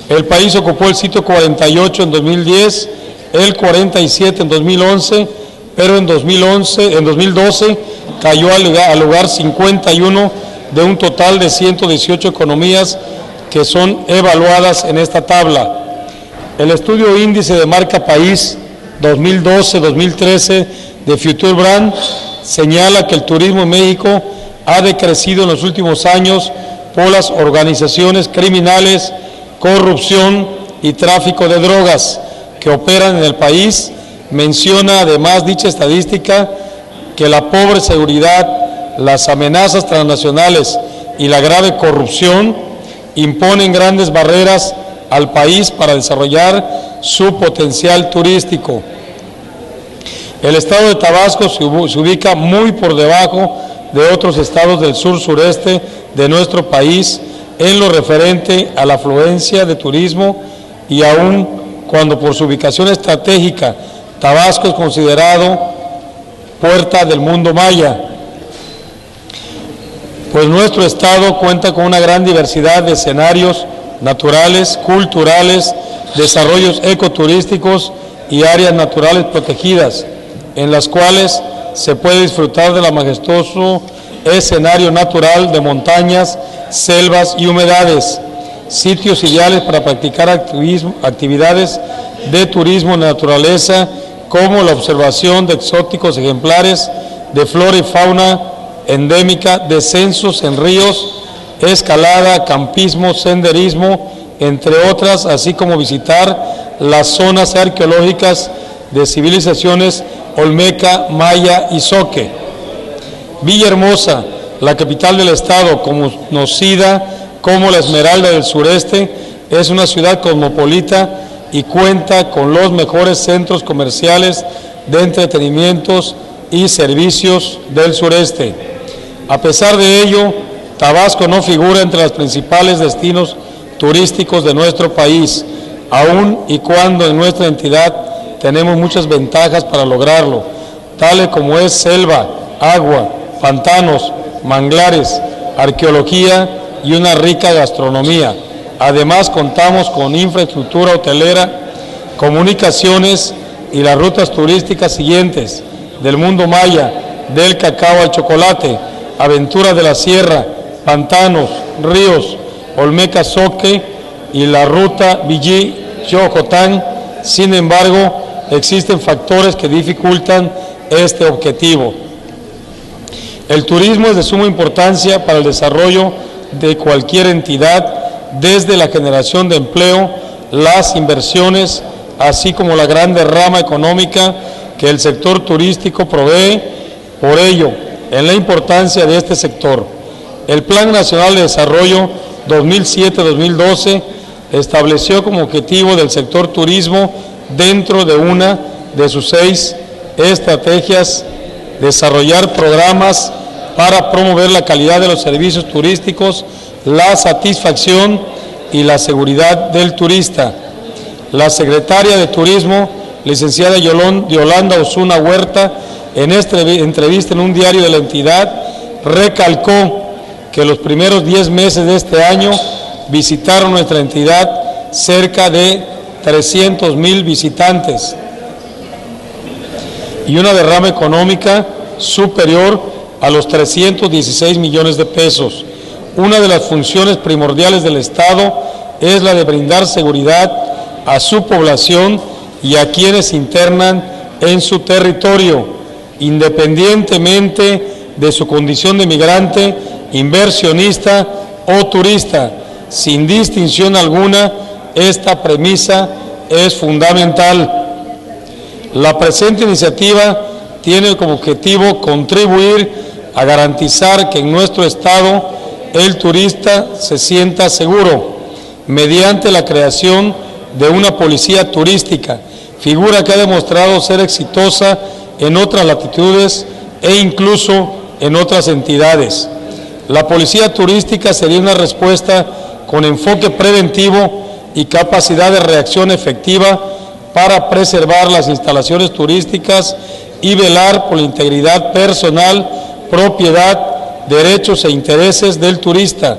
S5: El país ocupó el sitio 48 en 2010, el 47 en 2011, pero en 2012 cayó al lugar 51 de un total de 118 economías que son evaluadas en esta tabla. El estudio índice de marca país 2012-2013 de Future Brand señala que el turismo en México ha decrecido en los últimos años por las organizaciones criminales, corrupción y tráfico de drogas que operan en el país. Menciona además dicha estadística que la pobre seguridad, las amenazas transnacionales y la grave corrupción imponen grandes barreras al país para desarrollar su potencial turístico. El estado de Tabasco se ubica muy por debajo de otros estados del sur-sureste de nuestro país en lo referente a la afluencia de turismo, y aún cuando por su ubicación estratégica Tabasco es considerado puerta del mundo maya, pues nuestro estado cuenta con una gran diversidad de escenarios naturales, culturales, desarrollos ecoturísticos y áreas naturales protegidas, en las cuales se puede disfrutar de la majestuoso escenario natural de montañas, selvas y humedades, sitios ideales para practicar actividades de turismo en naturaleza, como la observación de exóticos ejemplares de flora y fauna endémica, descensos en ríos, escalada, campismo, senderismo, entre otras, así como visitar las zonas arqueológicas de civilizaciones olmeca, maya y zoque. Villahermosa, la capital del estado, conocida como la Esmeralda del Sureste, es una ciudad cosmopolita y cuenta con los mejores centros comerciales de entretenimientos y servicios del sureste. A pesar de ello, Tabasco no figura entre los principales destinos turísticos de nuestro país, aun y cuando en nuestra entidad tenemos muchas ventajas para lograrlo, tales como es selva, agua, pantanos, manglares, arqueología y una rica gastronomía. Además, contamos con infraestructura hotelera, comunicaciones y las rutas turísticas siguientes: del mundo maya, del cacao al chocolate, aventuras de la sierra, pantanos, ríos, Olmeca Zoque y la ruta Villí-Chocotán. Sin embargo, existen factores que dificultan este objetivo. El turismo es de suma importancia para el desarrollo de cualquier entidad, desde la generación de empleo, las inversiones, así como la gran derrama económica que el sector turístico provee. Por ello, en la importancia de este sector, el Plan Nacional de Desarrollo 2007-2012 estableció como objetivo del sector turismo, dentro de una de sus 6 estrategias, desarrollar programas para promover la calidad de los servicios turísticos, la satisfacción y la seguridad del turista. La secretaria de Turismo, licenciada Yolanda Osuna Huerta, en esta entrevista en un diario de la entidad, recalcó que los primeros 10 meses de este año visitaron nuestra entidad cerca de 300,000 visitantes y una derrama económica superior a los 316 millones de pesos. Una de las funciones primordiales del Estado es la de brindar seguridad a su población y a quienes internan en su territorio, independientemente de su condición de migrante, inversionista o turista. Sin distinción alguna, esta premisa es fundamental. La presente iniciativa tiene como objetivo contribuir a garantizar que en nuestro estado el turista se sienta seguro, mediante la creación de una policía turística, figura que ha demostrado ser exitosa en otras latitudes e incluso en otras entidades. La policía turística sería una respuesta con enfoque preventivo y capacidad de reacción efectiva para preservar las instalaciones turísticas y velar por la integridad personal, propiedad, derechos e intereses del turista.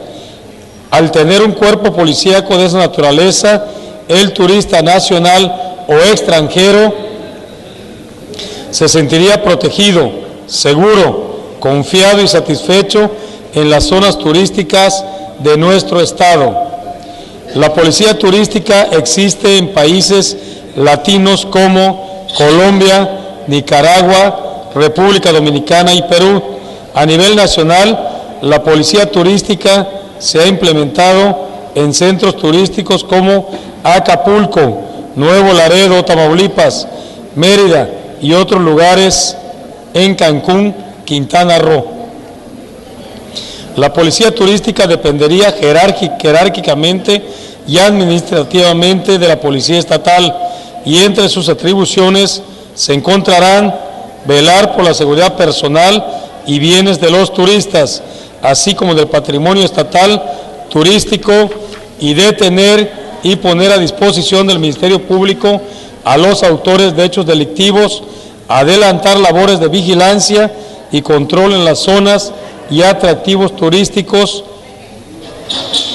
S5: Al tener un cuerpo policíaco de esa naturaleza, el turista nacional o extranjero se sentiría protegido, seguro, confiado y satisfecho en las zonas turísticas de nuestro estado. La policía turística existe en países latinos como Colombia, Nicaragua, República Dominicana y Perú. A nivel nacional, la policía turística se ha implementado en centros turísticos como Acapulco, Nuevo Laredo, Tamaulipas, Mérida y otros lugares en Cancún, Quintana Roo. La policía turística dependería jerárquicamente y administrativamente de la policía estatal, y entre sus atribuciones se encontrarán velar por la seguridad personal y bienes de los turistas, así como del patrimonio estatal turístico, y detener y poner a disposición del Ministerio Público a los autores de hechos delictivos, adelantar labores de vigilancia y control en las zonas y atractivos turísticos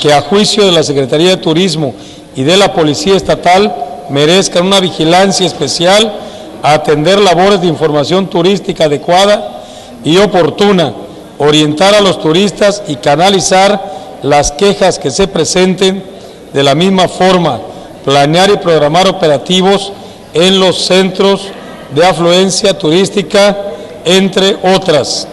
S5: que, a juicio de la Secretaría de Turismo y de la Policía Estatal, merezcan una vigilancia especial, atender labores de información turística adecuada y oportuna, orientar a los turistas y canalizar las quejas que se presenten. De la misma forma, planear y programar operativos en los centros de afluencia turística, entre otras.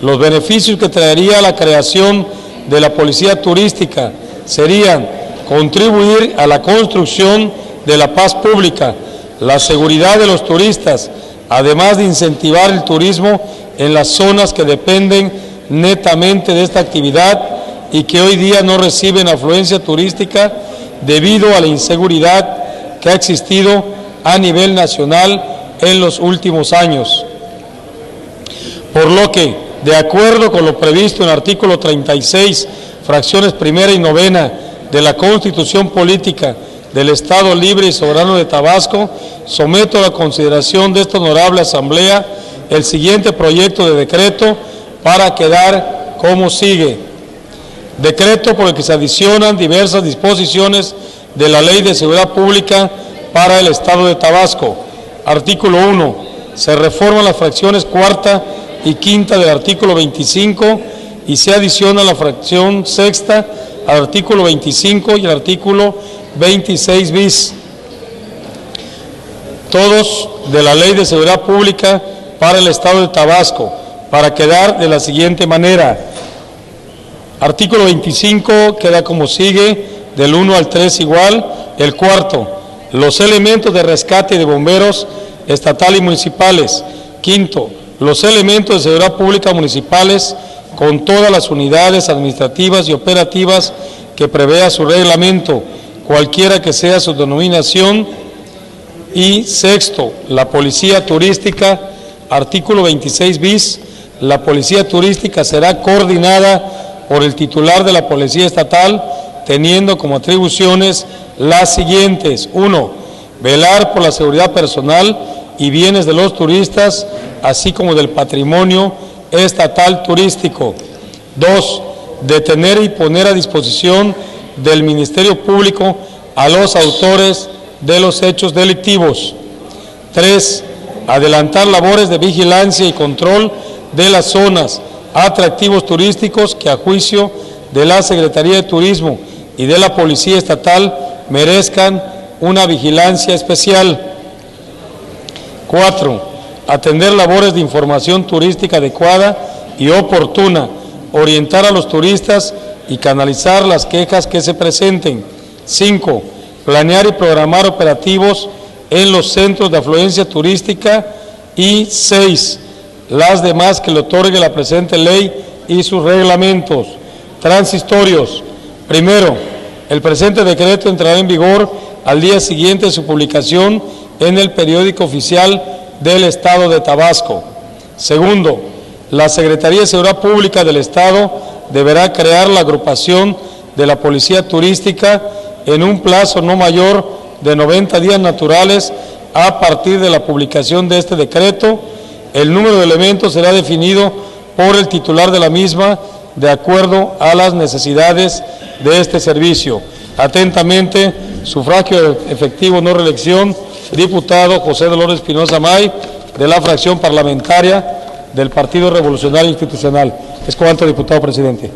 S5: Los beneficios que traería la creación de la policía turística serían contribuir a la construcción de la paz pública, la seguridad de los turistas, además de incentivar el turismo en las zonas que dependen netamente de esta actividad y que hoy día no reciben afluencia turística debido a la inseguridad que ha existido a nivel nacional en los últimos años. Por lo que de acuerdo con lo previsto en el artículo 36, fracciones primera y novena de la Constitución Política del Estado Libre y Soberano de Tabasco, someto a la consideración de esta honorable Asamblea el siguiente proyecto de decreto para quedar como sigue. Decreto por el que se adicionan diversas disposiciones de la Ley de Seguridad Pública para el Estado de Tabasco. Artículo 1. Se reforman las fracciones cuarta y quinta del artículo 25 y se adiciona la fracción sexta al artículo 25 y al artículo 26 bis. Todos de la Ley de Seguridad Pública para el Estado de Tabasco, para quedar de la siguiente manera. Artículo 25 queda como sigue, del 1 al 3 igual. El cuarto, los elementos de rescate de bomberos estatal y municipales. Quinto, los elementos de seguridad pública municipales con todas las unidades administrativas y operativas que prevea su reglamento, cualquiera que sea su denominación. Y sexto, la policía turística, artículo 26 bis, la policía turística será coordinada por el titular de la Policía Estatal, teniendo como atribuciones las siguientes: 1. Velar por la seguridad personal y bienes de los turistas, así como del patrimonio estatal turístico. 2. Detener y poner a disposición del Ministerio Público a los autores de los hechos delictivos. 3. Adelantar labores de vigilancia y control de las zonas, atractivos turísticos que a juicio de la Secretaría de Turismo y de la Policía Estatal merezcan una vigilancia especial. 4. Atender labores de información turística adecuada y oportuna, orientar a los turistas y canalizar las quejas que se presenten. 5. Planear y programar operativos en los centros de afluencia turística. Y 6. Las demás que le otorgue la presente ley y sus reglamentos. Transitorios. Primero, el presente decreto entrará en vigor al día siguiente de su publicación en el periódico oficial del Estado de Tabasco. Segundo, la Secretaría de Seguridad Pública del Estado deberá crear la agrupación de la Policía Turística en un plazo no mayor de 90 días naturales a partir de la publicación de este decreto. El número de elementos será definido por el titular de la misma de acuerdo a las necesidades de este servicio. Atentamente, sufragio efectivo, no reelección, diputado José Dolores Espinosa May, de la fracción parlamentaria del Partido Revolucionario Institucional. Es cuanto, diputado presidente.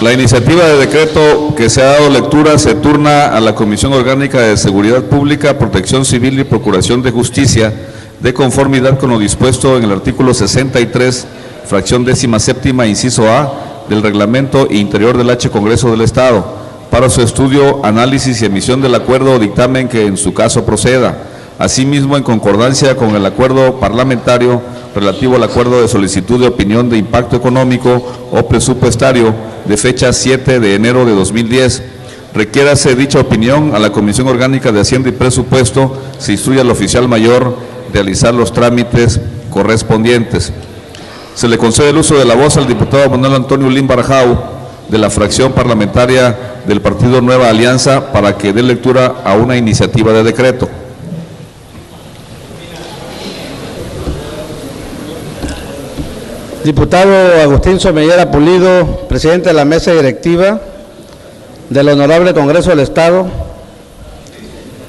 S2: La iniciativa de decreto que se ha dado lectura se turna a la Comisión Orgánica de Seguridad Pública, Protección Civil y Procuración de Justicia, de conformidad con lo dispuesto en el artículo 63, fracción 17ª, inciso A, del Reglamento Interior del H. Congreso del Estado, para su estudio, análisis y emisión del acuerdo o dictamen que en su caso proceda. Asimismo, en concordancia con el acuerdo parlamentario relativo al acuerdo de solicitud de opinión de impacto económico o presupuestario de fecha 7 de enero de 2010, requiérase dicha opinión a la Comisión Orgánica de Hacienda y Presupuesto, se instruye al oficial mayor realizar los trámites correspondientes. Se le concede el uso de la voz al diputado Manuel Antonio Ulín Barjau, de la fracción parlamentaria del Partido Nueva Alianza, para que dé lectura a una iniciativa de decreto.
S6: Diputado Agustín Somellera Pulido, presidente de la mesa directiva del Honorable Congreso del Estado,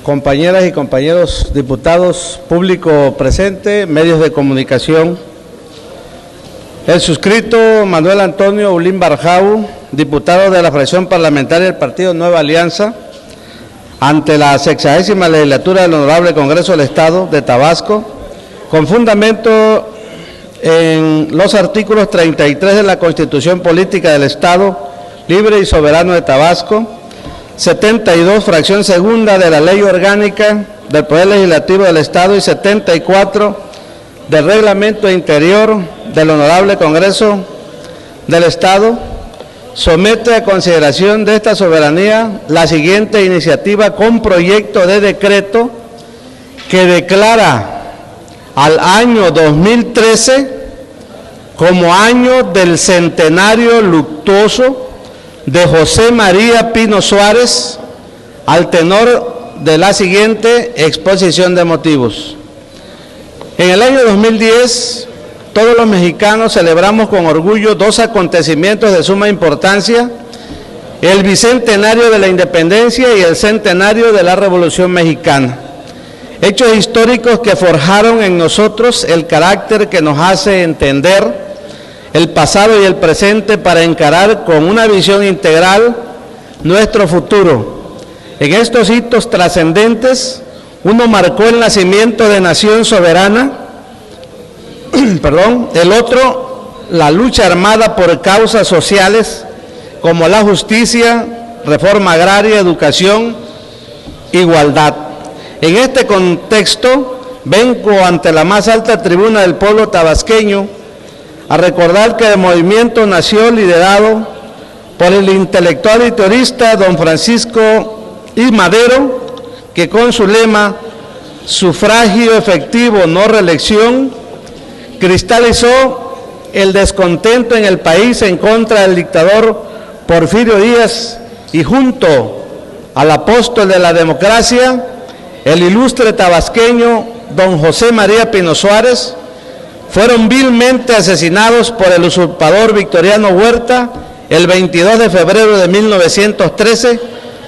S6: compañeras y compañeros diputados, público presente, medios de comunicación. El suscrito Manuel Antonio Ulín Barjau, diputado de la fracción parlamentaria del Partido Nueva Alianza, ante la 60ª legislatura del Honorable Congreso del Estado de Tabasco, con fundamento en los artículos 33 de la Constitución Política del Estado Libre y Soberano de Tabasco, 72, fracción segunda de la Ley Orgánica del Poder Legislativo del Estado y 74 del Reglamento Interior del Honorable Congreso del Estado, somete a consideración de esta soberanía la siguiente iniciativa con proyecto de decreto que declara al año 2013 como año del centenario luctuoso de José María Pino Suárez, al tenor de la siguiente exposición de motivos. En el año 2010, todos los mexicanos celebramos con orgullo dos acontecimientos de suma importancia: el bicentenario de la independencia y el centenario de la Revolución Mexicana. Hechos históricos que forjaron en nosotros el carácter que nos hace entender el pasado y el presente para encarar con una visión integral nuestro futuro. En estos hitos trascendentes, uno marcó el nacimiento de nación soberana, el otro la lucha armada por causas sociales como la justicia, reforma agraria, educación, igualdad. En este contexto, vengo ante la más alta tribuna del pueblo tabasqueño a recordar que el movimiento nació liderado por el intelectual y teorista don Francisco I. Madero, que con su lema "sufragio efectivo, no reelección", cristalizó el descontento en el país en contra del dictador Porfirio Díaz, y junto al apóstol de la democracia, el ilustre tabasqueño don José María Pino Suárez, fueron vilmente asesinados por el usurpador Victoriano Huerta el 22 de febrero de 1913,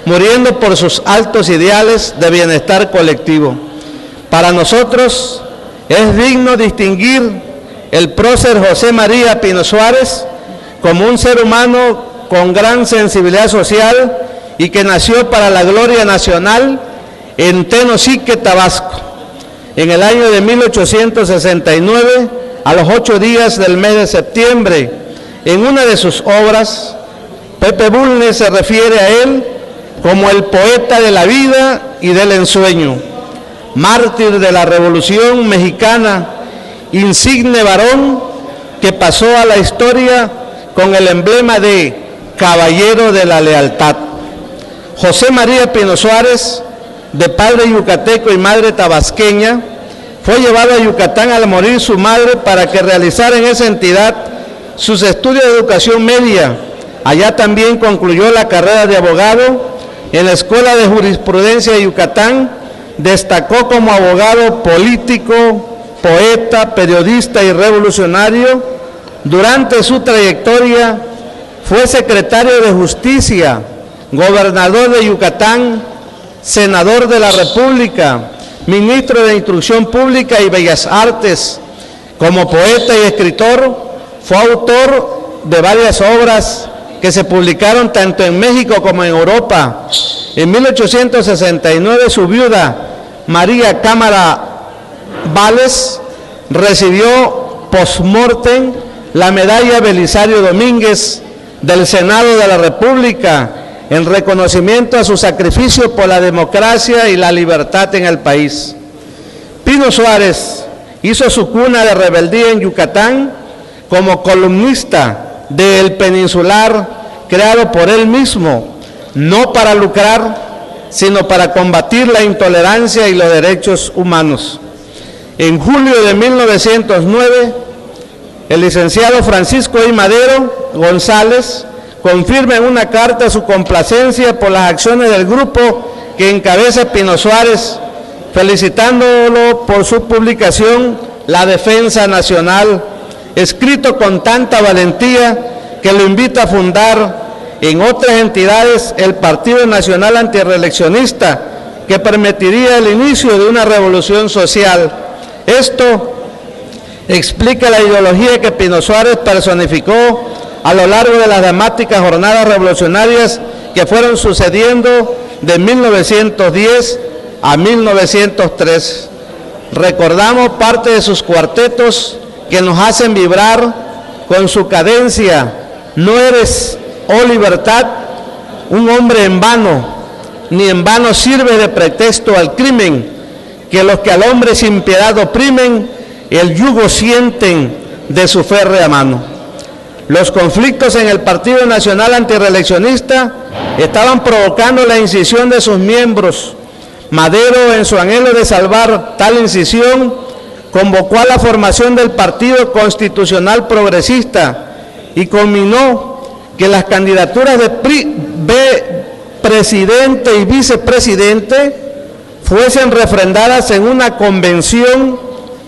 S6: muriendo por sus altos ideales de bienestar colectivo. Para nosotros es digno distinguir el prócer José María Pino Suárez como un ser humano con gran sensibilidad social y que nació para la gloria nacional en Tenosique, Tabasco, en el año de 1869, a los 8 días del mes de septiembre. En una de sus obras, Pepe Bulnes se refiere a él como el poeta de la vida y del ensueño, mártir de la Revolución Mexicana, insigne varón que pasó a la historia con el emblema de Caballero de la Lealtad. José María Pino Suárez, de padre yucateco y madre tabasqueña, fue llevado a Yucatán al morir su madre para que realizara en esa entidad sus estudios de educación media. Allá también concluyó la carrera de abogado. En la Escuela de Jurisprudencia de Yucatán destacó como abogado político, poeta, periodista y revolucionario. Durante su trayectoria fue secretario de Justicia, gobernador de Yucatán, senador de la República, ministro de Instrucción Pública y Bellas Artes. Como poeta y escritor, fue autor de varias obras que se publicaron tanto en México como en Europa. En 1869, su viuda, María Cámara Vales, recibió post-mortem la medalla Belisario Domínguez del Senado de la República en reconocimiento a su sacrificio por la democracia y la libertad en el país. Pino Suárez hizo su cuna de rebeldía en Yucatán como columnista del Peninsular, creado por él mismo, no para lucrar, sino para combatir la intolerancia y los derechos humanos. En julio de 1909, el licenciado Francisco I. Madero González confirma en una carta su complacencia por las acciones del grupo que encabeza Pino Suárez, felicitándolo por su publicación La Defensa Nacional, escrito con tanta valentía que lo invita a fundar en otras entidades el Partido Nacional Antirreeleccionista, que permitiría el inicio de una revolución social. Esto explica la ideología que Pino Suárez personificó a lo largo de las dramáticas jornadas revolucionarias que fueron sucediendo de 1910 a 1903. Recordamos parte de sus cuartetos que nos hacen vibrar con su cadencia: no eres, oh libertad, un hombre en vano, ni en vano sirve de pretexto al crimen, que los que al hombre sin piedad oprimen, el yugo sienten de su férrea mano. Los conflictos en el Partido Nacional Antirreeleccionista estaban provocando la incisión de sus miembros. Madero, en su anhelo de salvar tal incisión, convocó a la formación del Partido Constitucional Progresista y culminó que las candidaturas de presidente y vicepresidente fuesen refrendadas en una convención,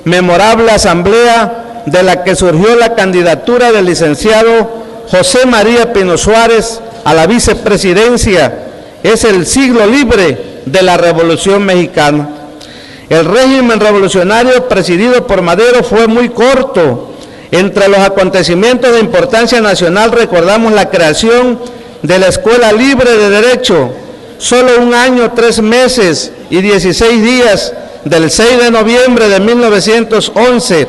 S6: memorable asamblea de la que surgió la candidatura del licenciado José María Pino Suárez a la vicepresidencia. Es el siglo libre de la Revolución Mexicana. El régimen revolucionario presidido por Madero fue muy corto. Entre los acontecimientos de importancia nacional recordamos la creación de la Escuela Libre de Derecho, solo 1 año, 3 meses y 16 días, del 6 de noviembre de 1911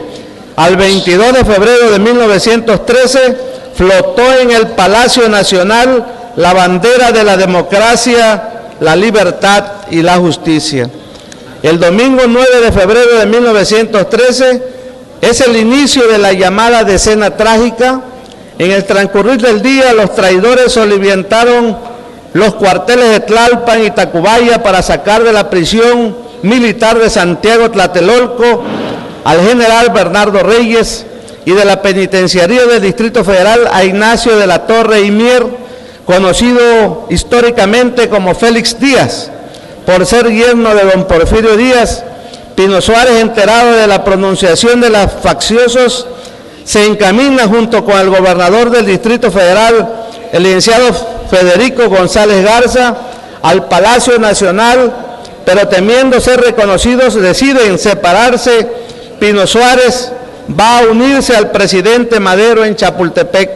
S6: al 22 de febrero de 1913, flotó en el Palacio Nacional la bandera de la democracia, la libertad y la justicia. El domingo 9 de febrero de 1913 es el inicio de la llamada Decena Trágica. En el transcurrir del día, los traidores soliviantaron los cuarteles de Tlalpan y Tacubaya para sacar de la prisión militar de Santiago Tlatelolco al general Bernardo Reyes y de la penitenciaría del Distrito Federal a Ignacio de la Torre y Mier, conocido históricamente como Félix Díaz, por ser yerno de don Porfirio Díaz. Pino Suárez, enterado de la pronunciación de los facciosos, se encamina junto con el gobernador del Distrito Federal, el licenciado Federico González Garza, al Palacio Nacional, pero temiendo ser reconocidos deciden separarse. Pino Suárez va a unirse al presidente Madero en Chapultepec.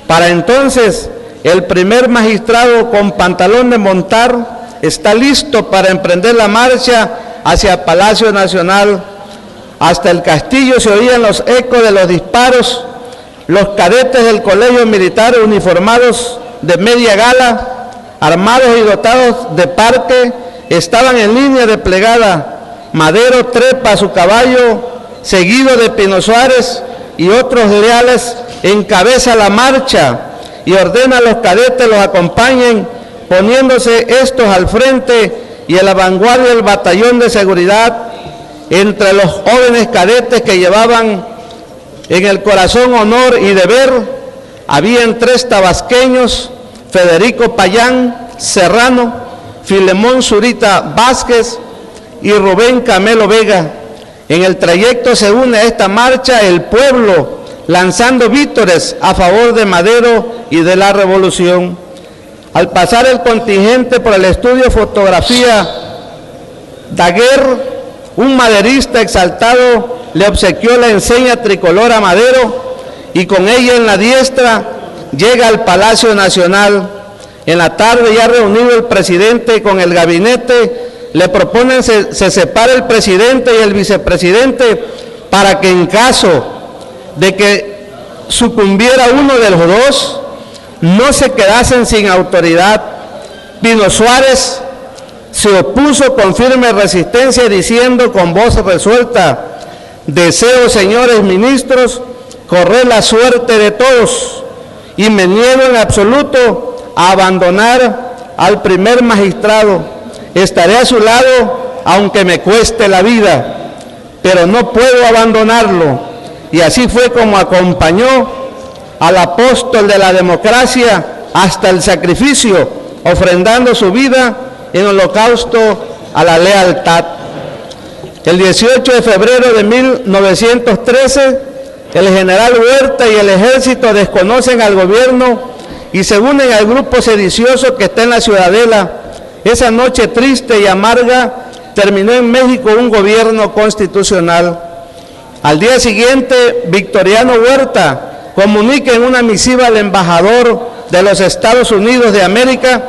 S6: Para entonces, el primer magistrado con pantalón de montar está listo para emprender la marcha hacia Palacio Nacional. Hasta el castillo se oían los ecos de los disparos. Los cadetes del colegio militar uniformados de media gala, armados y dotados de parque, estaban en línea de plegada. Madero trepa a su caballo, seguido de Pino Suárez y otros leales, encabeza la marcha y ordena a los cadetes los acompañen, poniéndose estos al frente y a la vanguardia del batallón de seguridad. Entre los jóvenes cadetes que llevaban en el corazón honor y deber, habían 3 tabasqueños: Federico Payán Serrano, Filemón Zurita Vázquez y Rubén Camelo Vega. En el trayecto se une a esta marcha el pueblo, lanzando vítores a favor de Madero y de la revolución. Al pasar el contingente por el estudio Fotografía Daguerre, un maderista exaltado le obsequió la enseña tricolor a Madero y con ella en la diestra llega al Palacio Nacional. En la tarde, ya reunido el presidente con el gabinete, le proponen se separe el presidente y el vicepresidente para que en caso de que sucumbiera uno de los dos, no se quedasen sin autoridad. Pino Suárez se opuso con firme resistencia, diciendo con voz resuelta: deseo, señores ministros, correr la suerte de todos y me niego en absoluto a abandonar al primer magistrado. Estaré a su lado aunque me cueste la vida, pero no puedo abandonarlo. Y así fue como acompañó al apóstol de la democracia hasta el sacrificio, ofrendando su vida en holocausto a la lealtad. El 18 de febrero de 1913, el general Huerta y el ejército desconocen al gobierno y se unen al grupo sedicioso que está en la Ciudadela. Esa noche triste y amarga terminó en México un gobierno constitucional. Al día siguiente, Victoriano Huerta comunica en una misiva al embajador de los Estados Unidos de América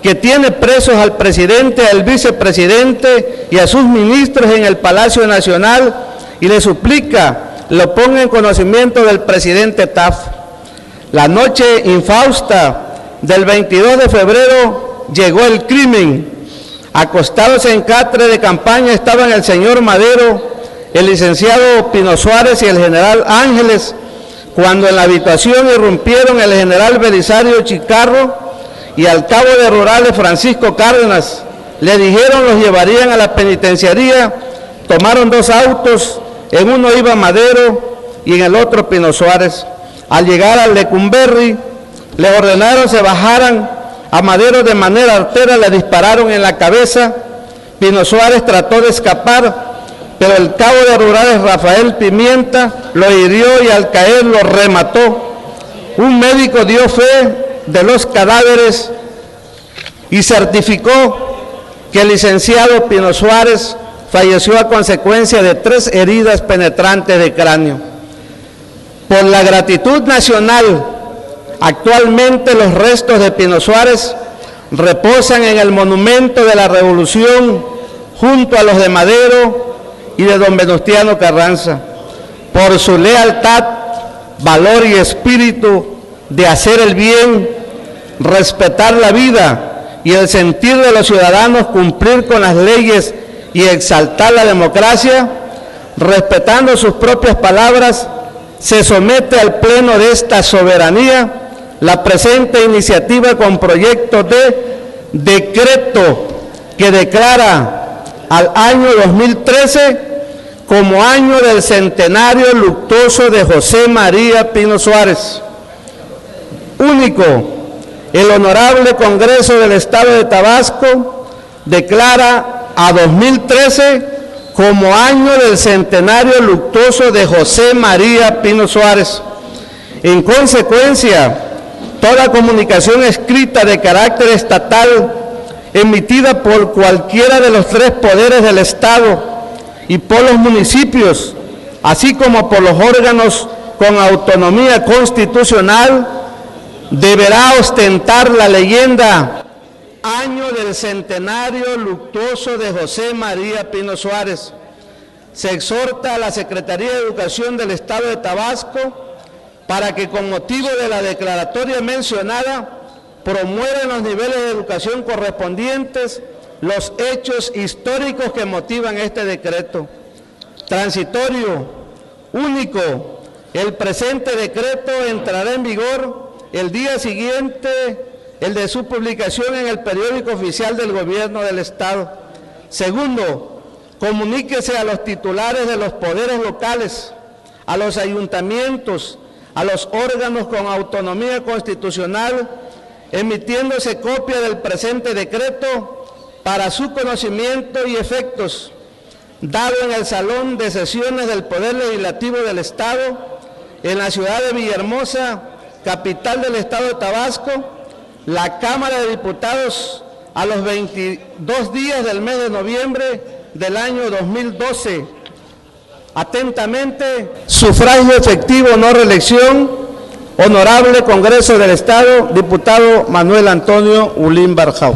S6: que tiene presos al presidente, al vicepresidente y a sus ministros en el Palacio Nacional y le suplica lo ponga en conocimiento del presidente Taft. La noche infausta del 22 de febrero llegó el crimen. Acostados en catre de campaña estaban el señor Madero, el licenciado Pino Suárez y el general Ángeles, cuando en la habitación irrumpieron el general Belisario Chicarro y al cabo de Rurales Francisco Cárdenas. Le dijeron los llevarían a la penitenciaría, tomaron 2 autos, en uno iba Madero y en el otro Pino Suárez. Al llegar al Lecumberri, le ordenaron se bajaran. A Madero de manera artera le dispararon en la cabeza. Pino Suárez trató de escapar, pero el cabo de Rurales, Rafael Pimienta, lo hirió y al caer lo remató. Un médico dio fe de los cadáveres y certificó que el licenciado Pino Suárez falleció a consecuencia de 3 heridas penetrantes de cráneo. Por la gratitud nacional, actualmente los restos de Pino Suárez reposan en el Monumento de la Revolución junto a los de Madero y de don Venustiano Carranza. Por su lealtad, valor y espíritu de hacer el bien, respetar la vida y el sentir de los ciudadanos, cumplir con las leyes y exaltar la democracia, respetando sus propias palabras, se somete al pleno de esta soberanía la presente iniciativa con proyecto de decreto que declara al año 2013 como año del centenario luctuoso de José María Pino Suárez. Único, el Honorable Congreso del Estado de Tabasco declara a 2013 como año del centenario luctuoso de José María Pino Suárez. En consecuencia, toda comunicación escrita de carácter estatal emitida por cualquiera de los 3 poderes del Estado y por los municipios, así como por los órganos con autonomía constitucional, deberá ostentar la leyenda Año del Centenario Luctuoso de José María Pino Suárez. Se exhorta a la Secretaría de Educación del Estado de Tabasco para que con motivo de la declaratoria mencionada promueva en los niveles de educación correspondientes los hechos históricos que motivan este decreto. Transitorio, único, el presente decreto entrará en vigor el día siguiente, el de su publicación en el periódico oficial del Gobierno del Estado. Segundo, comuníquese a los titulares de los poderes locales, a los ayuntamientos, a los órganos con autonomía constitucional, emitiéndose copia del presente decreto para su conocimiento y efectos, dado en el Salón de Sesiones del Poder Legislativo del Estado, en la ciudad de Villahermosa, capital del Estado de Tabasco, la Cámara de Diputados a los 22 días del mes de noviembre del año 2012. Atentamente, sufragio efectivo, no reelección, Honorable Congreso del Estado, diputado Manuel Antonio Ulín Barjau.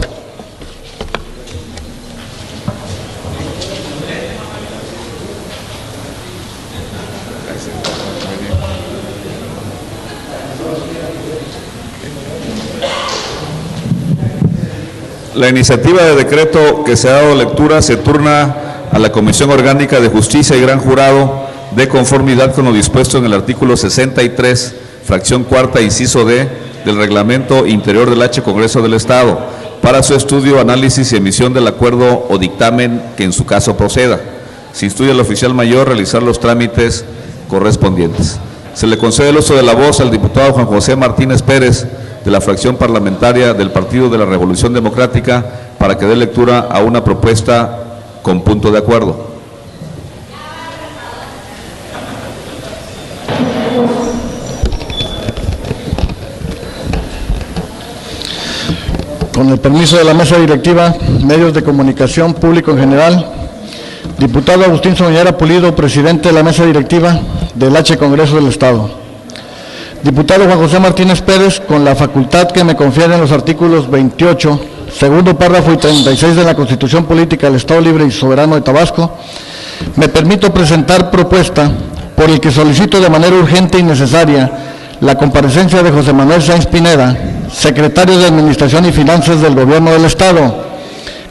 S2: La iniciativa de decreto que se ha dado lectura se turna a la Comisión Orgánica de Justicia y Gran Jurado, de conformidad con lo dispuesto en el artículo 63, fracción cuarta, inciso D, del Reglamento Interior del H. Congreso del Estado, para su estudio, análisis y emisión del acuerdo o dictamen que en su caso proceda. Se instruye al oficial mayor realizar los trámites correspondientes. Se le concede el uso de la voz al diputado Juan José Martínez Pérez, de la fracción parlamentaria del Partido de la Revolución Democrática, para que dé lectura a una propuesta con punto de acuerdo.
S7: Con el permiso de la mesa directiva, medios de comunicación, público en general, diputado Agustín Soñera Pulido, presidente de la mesa directiva del H. Congreso del Estado. Diputado Juan José Martínez Pérez, con la facultad que me confieren los artículos 28, segundo párrafo y 36 de la Constitución Política del Estado Libre y Soberano de Tabasco, me permito presentar propuesta por el que solicito de manera urgente y necesaria la comparecencia de José Manuel Sáenz Pineda, secretario de Administración y Finanzas del Gobierno del Estado,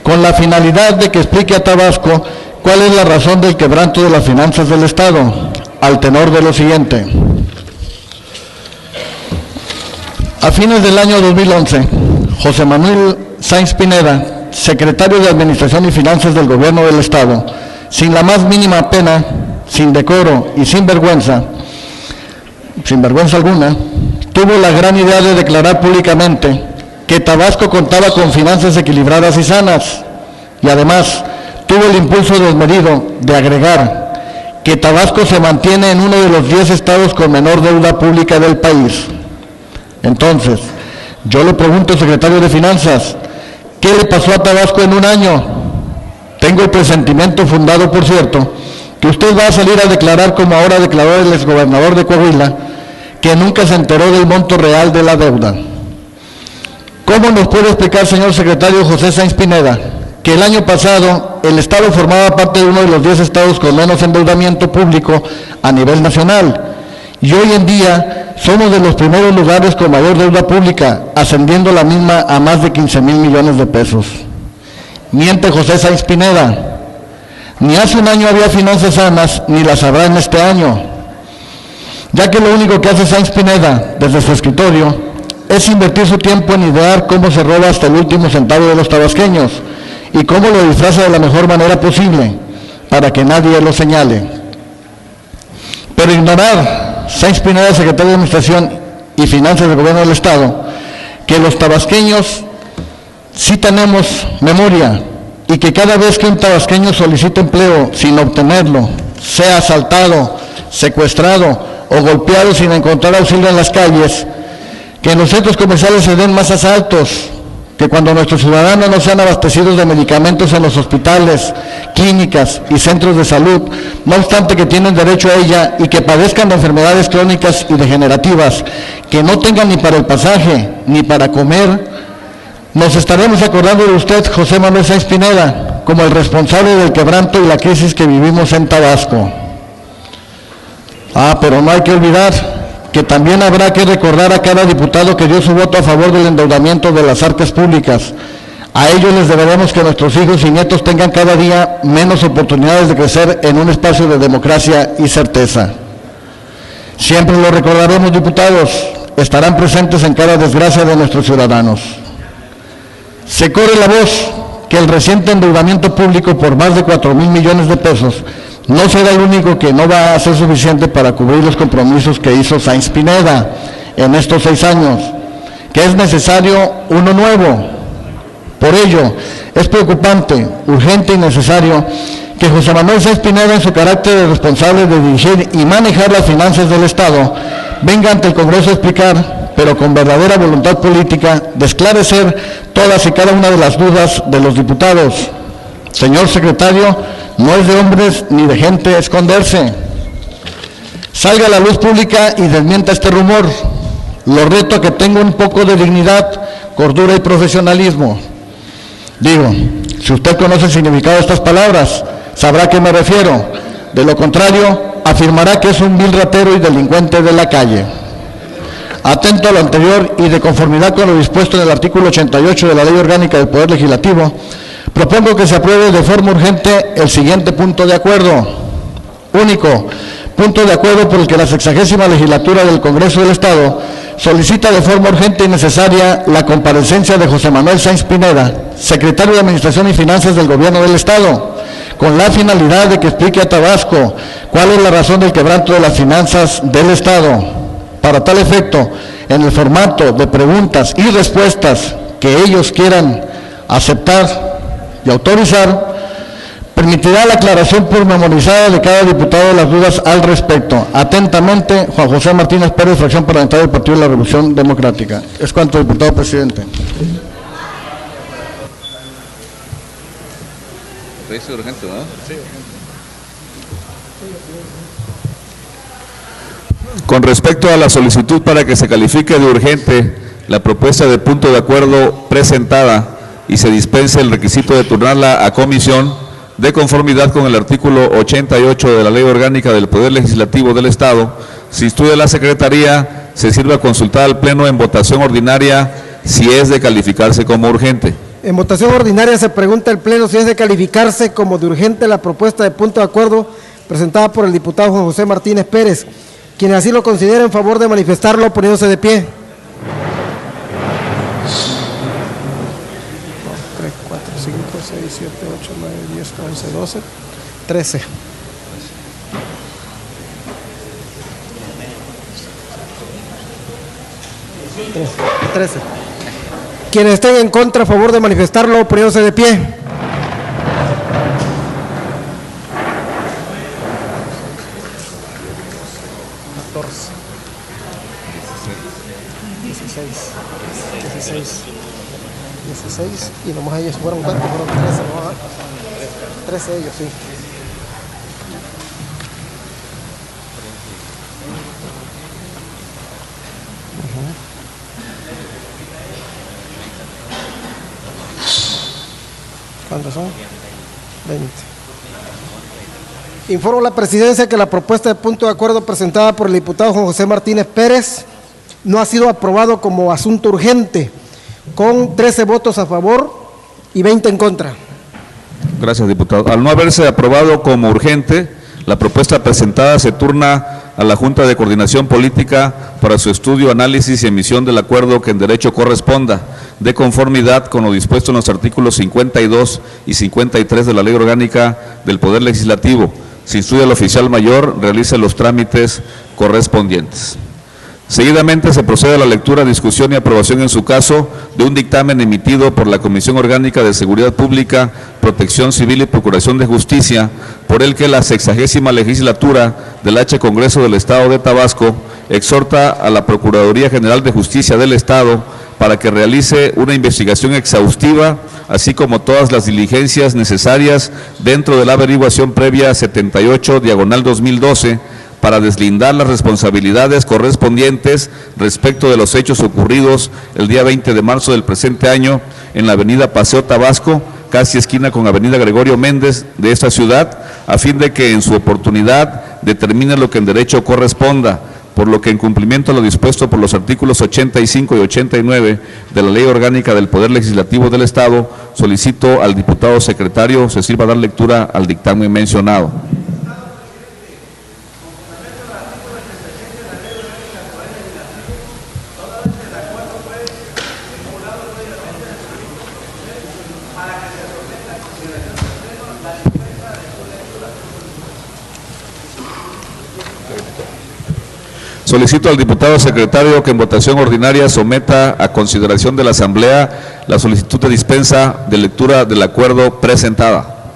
S7: con la finalidad de que explique a Tabasco cuál es la razón del quebranto de las finanzas del Estado, al tenor de lo siguiente. A fines del año 2011, José Manuel Sáenz Pineda, secretario de Administración y Finanzas del Gobierno del Estado, sin la más mínima pena, sin decoro y sin vergüenza alguna, tuvo la gran idea de declarar públicamente que Tabasco contaba con finanzas equilibradas y sanas, y además tuvo el impulso desmedido de agregar que Tabasco se mantiene en uno de los 10 estados con menor deuda pública del país. Entonces, yo le pregunto, secretario de Finanzas, ¿qué le pasó a Tabasco en un año? Tengo el presentimiento, fundado por cierto, que usted va a salir a declarar, como ahora declaró el exgobernador de Coahuila, que nunca se enteró del monto real de la deuda. ¿Cómo nos puede explicar, señor secretario José Sáenz Pineda, que el año pasado el Estado formaba parte de uno de los 10 estados con menos endeudamiento público a nivel nacional, y hoy en día somos de los primeros lugares con mayor deuda pública, ascendiendo la misma a más de 15,000 millones de pesos? Miente José Sáenz Pineda. Ni hace un año había finanzas sanas, ni las habrá en este año, ya que lo único que hace Sáenz Pineda desde su escritorio es invertir su tiempo en idear cómo se roba hasta el último centavo de los tabasqueños y cómo lo disfraza de la mejor manera posible para que nadie lo señale. Pero ignorar, Sáenz Pineda, secretario de Administración y Finanzas del Gobierno del Estado, que los tabasqueños sí tenemos memoria y que cada vez que un tabasqueño solicita empleo sin obtenerlo, sea asaltado, secuestrado o golpeado sin encontrar auxilio en las calles, que en los centros comerciales se den más asaltos, que cuando nuestros ciudadanos no sean abastecidos de medicamentos en los hospitales, clínicas y centros de salud, no obstante que tienen derecho a ella, y que padezcan de enfermedades crónicas y degenerativas, que no tengan ni para el pasaje ni para comer. Nos estaremos acordando de usted, José Manuel Sáenz Pineda, como el responsable del quebranto y la crisis que vivimos en Tabasco. Pero no hay que olvidar que también habrá que recordar a cada diputado que dio su voto a favor del endeudamiento de las arcas públicas. A ellos les deberemos que nuestros hijos y nietos tengan cada día menos oportunidades de crecer en un espacio de democracia y certeza. Siempre lo recordaremos, diputados, estarán presentes en cada desgracia de nuestros ciudadanos. Se corre la voz que el reciente endeudamiento público por más de 4,000 millones de pesos no será el único, que no va a ser suficiente para cubrir los compromisos que hizo Sáenz Pineda en estos 6 años, que es necesario uno nuevo. Por ello, es preocupante, urgente y necesario que José Manuel Sáenz Pineda, en su carácter de responsable de dirigir y manejar las finanzas del Estado, venga ante el Congreso a explicar, pero con verdadera voluntad política, de esclarecer todas y cada una de las dudas de los diputados. Señor secretario, no es de hombres ni de gente esconderse. Salga a la luz pública y desmienta este rumor. Lo reto a que tenga un poco de dignidad, cordura y profesionalismo. Digo, si usted conoce el significado de estas palabras, sabrá a qué me refiero. De lo contrario, afirmará que es un vil ratero y delincuente de la calle. Atento a lo anterior y de conformidad con lo dispuesto en el artículo 88 de la Ley Orgánica del Poder Legislativo, propongo que se apruebe de forma urgente el siguiente punto de acuerdo. Único punto de acuerdo por el que la 60ª legislatura del Congreso del Estado solicita de forma urgente y necesaria la comparecencia de José Manuel Sáenz Pineda, secretario de Administración y Finanzas del Gobierno del Estado, con la finalidad de que explique a Tabasco cuál es la razón del quebranto de las finanzas del Estado. Para tal efecto, en el formato de preguntas y respuestas que ellos quieran aceptar y autorizar, permitirá la aclaración pormenorizada de cada diputado de las dudas al respecto. Atentamente, Juan José Martínez Pérez, fracción parlamentaria del Partido de la Revolución Democrática. Es cuanto, diputado presidente.
S2: Urgente, ¿no? Sí. Con respecto a la solicitud para que se califique de urgente la propuesta de punto de acuerdo presentada y se dispense el requisito de turnarla a comisión, de conformidad con el artículo 88 de la Ley Orgánica del Poder Legislativo del Estado, se instruye a la Secretaría, se sirve a consultar al Pleno en votación ordinaria si es de calificarse como urgente.
S1: En votación ordinaria se pregunta al Pleno si es de calificarse como de urgente la propuesta de punto de acuerdo presentada por el diputado Juan José Martínez Pérez. Quienes así lo consideren, en favor de manifestarlo poniéndose de pie. 10, 11, 12, 13. Quienes estén en contra, a favor de manifestarlo, poniéndose de pie. 14, 16, y nomás ellos fueron 4, fueron 13, ¿no? 13 ellos, sí. ¿Cuántos son? 20. Informo a la presidencia que la propuesta de punto de acuerdo presentada por el diputado Juan José Martínez Pérez no ha sido aprobado como asunto urgente, con 13 votos a favor y 20 en contra.
S2: Gracias, diputado. Al no haberse aprobado como urgente, la propuesta presentada se turna a la Junta de Coordinación Política para su estudio, análisis y emisión del acuerdo que en derecho corresponda, de conformidad con lo dispuesto en los artículos 52 y 53 de la Ley Orgánica del Poder Legislativo. Se instruye al oficial mayor, realice los trámites correspondientes. Seguidamente se procede a la lectura, discusión y aprobación en su caso de un dictamen emitido por la Comisión Orgánica de Seguridad Pública, Protección Civil y Procuración de Justicia, por el que la 60ª legislatura del H. Congreso del Estado de Tabasco exhorta a la Procuraduría General de Justicia del Estado para que realice una investigación exhaustiva, así como todas las diligencias necesarias dentro de la averiguación previa 78/2012, para deslindar las responsabilidades correspondientes respecto de los hechos ocurridos el día 20 de marzo del presente año en la avenida Paseo Tabasco, casi esquina con avenida Gregorio Méndez de esta ciudad, a fin de que en su oportunidad determine lo que en derecho corresponda, por lo que en cumplimiento a lo dispuesto por los artículos 85 y 89 de la Ley Orgánica del Poder Legislativo del Estado, solicito al diputado secretario se sirva a dar lectura al dictamen mencionado. Solicito al diputado secretario que en votación ordinaria someta a consideración de la Asamblea la solicitud de dispensa de lectura del acuerdo presentada.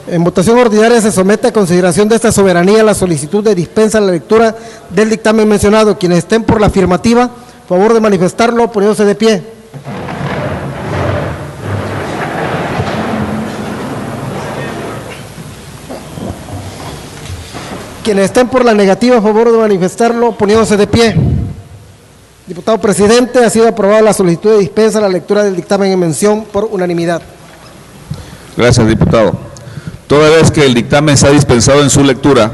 S1: En votación ordinaria se somete a consideración de esta soberanía la solicitud de dispensa de la lectura del dictamen mencionado. Quienes estén por la afirmativa, favor de manifestarlo, poniéndose de pie. Quienes estén por la negativa, a favor de manifestarlo, poniéndose de pie. Diputado presidente, ha sido aprobada la solicitud de dispensa a la lectura del dictamen en mención por unanimidad.
S2: Gracias, diputado. Toda vez que el dictamen se ha dispensado en su lectura,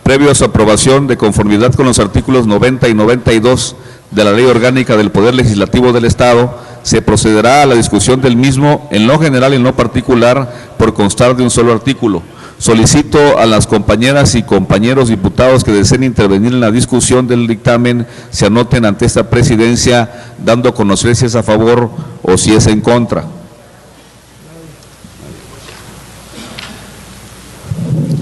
S2: previo a su aprobación de conformidad con los artículos 90 y 92 de la Ley Orgánica del Poder Legislativo del Estado, se procederá a la discusión del mismo en lo general y en lo particular por constar de un solo artículo. Solicito a las compañeras y compañeros diputados que deseen intervenir en la discusión del dictamen se anoten ante esta presidencia, dando a conocer si es a favor o si es en contra.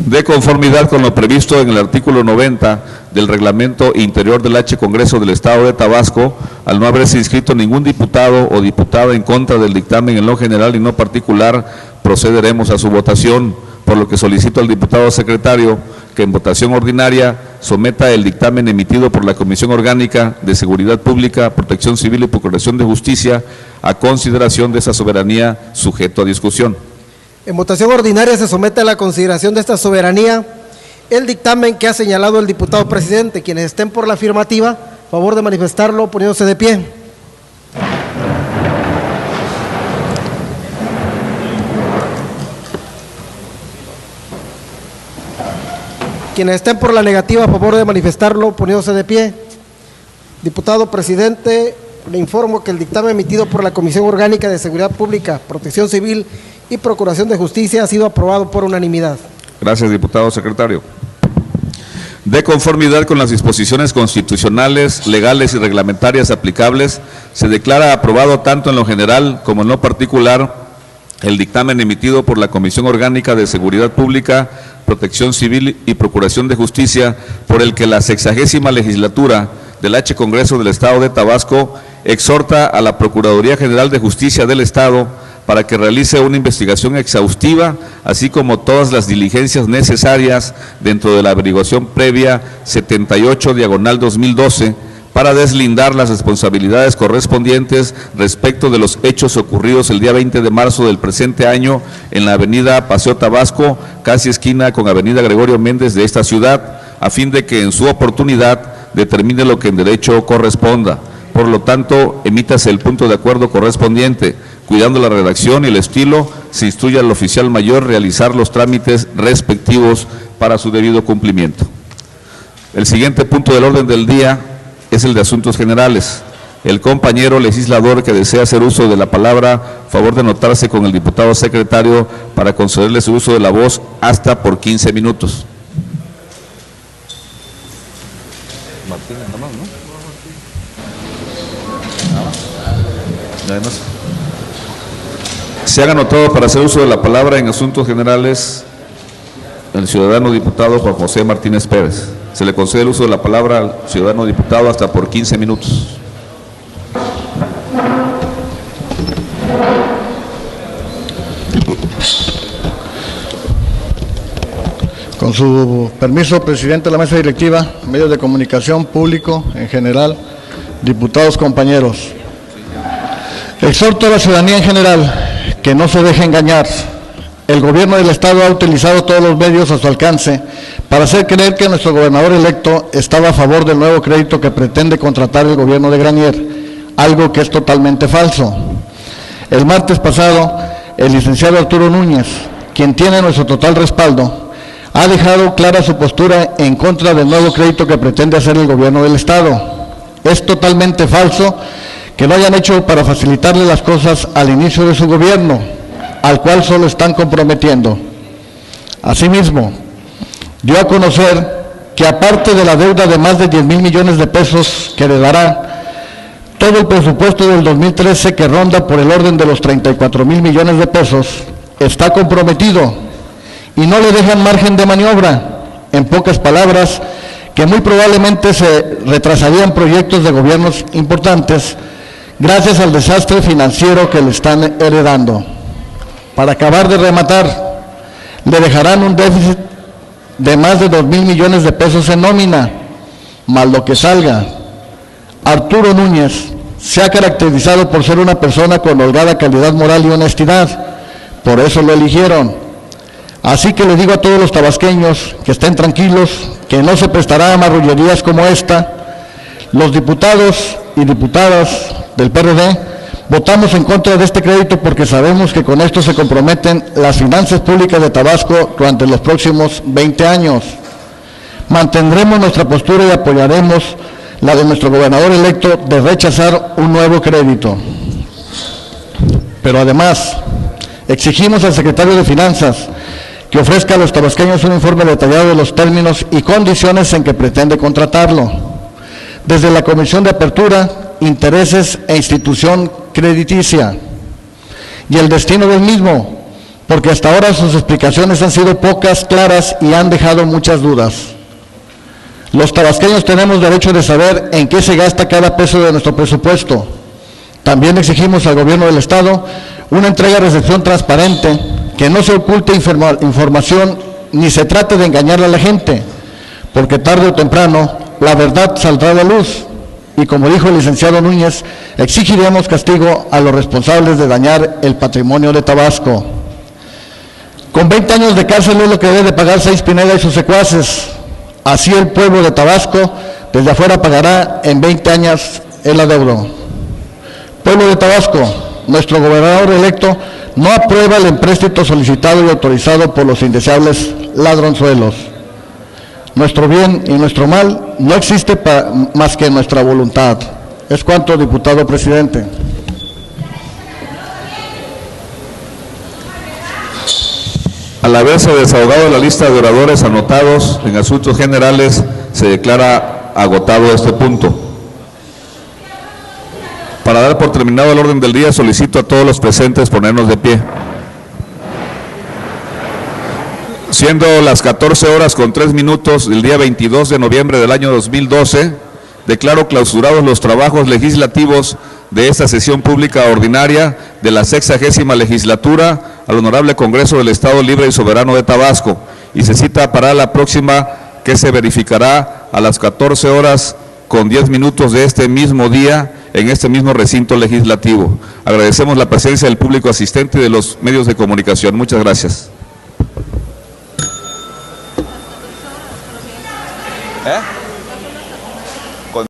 S2: De conformidad con lo previsto en el artículo 90 del reglamento interior del H. Congreso del Estado de Tabasco, al no haberse inscrito ningún diputado o diputada en contra del dictamen en lo general y no particular, procederemos a su votación, por lo que solicito al diputado secretario que en votación ordinaria someta el dictamen emitido por la Comisión Orgánica de Seguridad Pública, Protección Civil y Procuración de Justicia a consideración de esa soberanía sujeto a discusión.
S1: En votación ordinaria se somete a la consideración de esta soberanía el dictamen que ha señalado el diputado presidente. Quienes estén por la afirmativa, favor de manifestarlo, poniéndose de pie. Quienes estén por la negativa, a favor de manifestarlo, poniéndose de pie. Diputado presidente, le informo que el dictamen emitido por la Comisión Orgánica de Seguridad Pública, Protección Civil y Procuración de Justicia ha sido aprobado por unanimidad.
S2: Gracias, diputado secretario. De conformidad con las disposiciones constitucionales, legales y reglamentarias aplicables, se declara aprobado tanto en lo general como en lo particular el dictamen emitido por la Comisión Orgánica de Seguridad Pública, Protección Civil y Procuración de Justicia, por el que la 60ª legislatura del H. Congreso del Estado de Tabasco exhorta a la Procuraduría General de Justicia del Estado para que realice una investigación exhaustiva, así como todas las diligencias necesarias dentro de la averiguación previa 78/2012, para deslindar las responsabilidades correspondientes respecto de los hechos ocurridos el día 20 de marzo del presente año en la avenida Paseo Tabasco, casi esquina con avenida Gregorio Méndez de esta ciudad, a fin de que en su oportunidad determine lo que en derecho corresponda. Por lo tanto, emítase el punto de acuerdo correspondiente. Cuidando la redacción y el estilo, se instruye al oficial mayor realizar los trámites respectivos para su debido cumplimiento. El siguiente punto del orden del día es el de asuntos generales. El compañero legislador que desea hacer uso de la palabra, favor de anotarse con el diputado secretario para concederle su uso de la voz hasta por 15 minutos. Martínez, nada más, ¿no? Nada más. Se han anotado para hacer uso de la palabra en asuntos generales el ciudadano diputado Juan José Martínez Pérez. Se le concede el uso de la palabra al ciudadano diputado hasta por 15 minutos.
S7: Con su permiso, presidente de la mesa directiva, medios de comunicación, público en general, diputados, compañeros. Exhorto a la ciudadanía en general que no se deje engañar. El gobierno del Estado ha utilizado todos los medios a su alcance para hacer creer que nuestro gobernador electo estaba a favor del nuevo crédito que pretende contratar el gobierno de Granier, algo que es totalmente falso. El martes pasado, el licenciado Arturo Núñez, quien tiene nuestro total respaldo, ha dejado clara su postura en contra del nuevo crédito que pretende hacer el gobierno del Estado. Es totalmente falso que lo hayan hecho para facilitarle las cosas al inicio de su gobierno, al cual solo están comprometiendo. Asimismo, dio a conocer que aparte de la deuda de más de 10,000 millones de pesos que heredará, todo el presupuesto del 2013, que ronda por el orden de los 34,000 millones de pesos, está comprometido y no le dejan margen de maniobra. En pocas palabras, que muy probablemente se retrasarían proyectos de gobiernos importantes gracias al desastre financiero que le están heredando. Para acabar de rematar, le dejarán un déficit de más de 2,000 millones de pesos en nómina, más lo que salga. Arturo Núñez se ha caracterizado por ser una persona con holgada calidad moral y honestidad, por eso lo eligieron. Así que le digo a todos los tabasqueños que estén tranquilos, que no se prestará a marrullerías como esta. Los diputados y diputadas del PRD votamos en contra de este crédito porque sabemos que con esto se comprometen las finanzas públicas de Tabasco durante los próximos 20 años. Mantendremos nuestra postura y apoyaremos la de nuestro gobernador electo de rechazar un nuevo crédito. Pero además, exigimos al secretario de Finanzas que ofrezca a los tabasqueños un informe detallado de los términos y condiciones en que pretende contratarlo, desde la Comisión de Apertura, Intereses e Institución Crediticia, y el destino del mismo, porque hasta ahora sus explicaciones han sido pocas, claras y han dejado muchas dudas. Los tabasqueños tenemos derecho de saber en qué se gasta cada peso de nuestro presupuesto. También exigimos al gobierno del Estado una entrega-recepción transparente, que no se oculte información ni se trate de engañarle a la gente, porque tarde o temprano la verdad saldrá a la luz. Y como dijo el licenciado Núñez, exigiremos castigo a los responsables de dañar el patrimonio de Tabasco. Con 20 años de cárcel es lo que debe de pagar Sáenz Pineda y sus secuaces. Así el pueblo de Tabasco desde afuera pagará en 20 años el adeudo. Pueblo de Tabasco, nuestro gobernador electo no aprueba el empréstito solicitado y autorizado por los indeseables ladronzuelos. Nuestro bien y nuestro mal no existe más que nuestra voluntad. Es cuanto, diputado presidente.
S2: Al haberse desahogado la lista de oradores anotados en asuntos generales, se declara agotado este punto. Para dar por terminado el orden del día, solicito a todos los presentes ponernos de pie. Siendo las 14:03 del día 22 de noviembre del año 2012, declaro clausurados los trabajos legislativos de esta sesión pública ordinaria de la 60ª legislatura al Honorable Congreso del Estado Libre y Soberano de Tabasco, y se cita para la próxima, que se verificará a las 14:10 de este mismo día en este mismo recinto legislativo. Agradecemos la presencia del público asistente y de los medios de comunicación. Muchas gracias.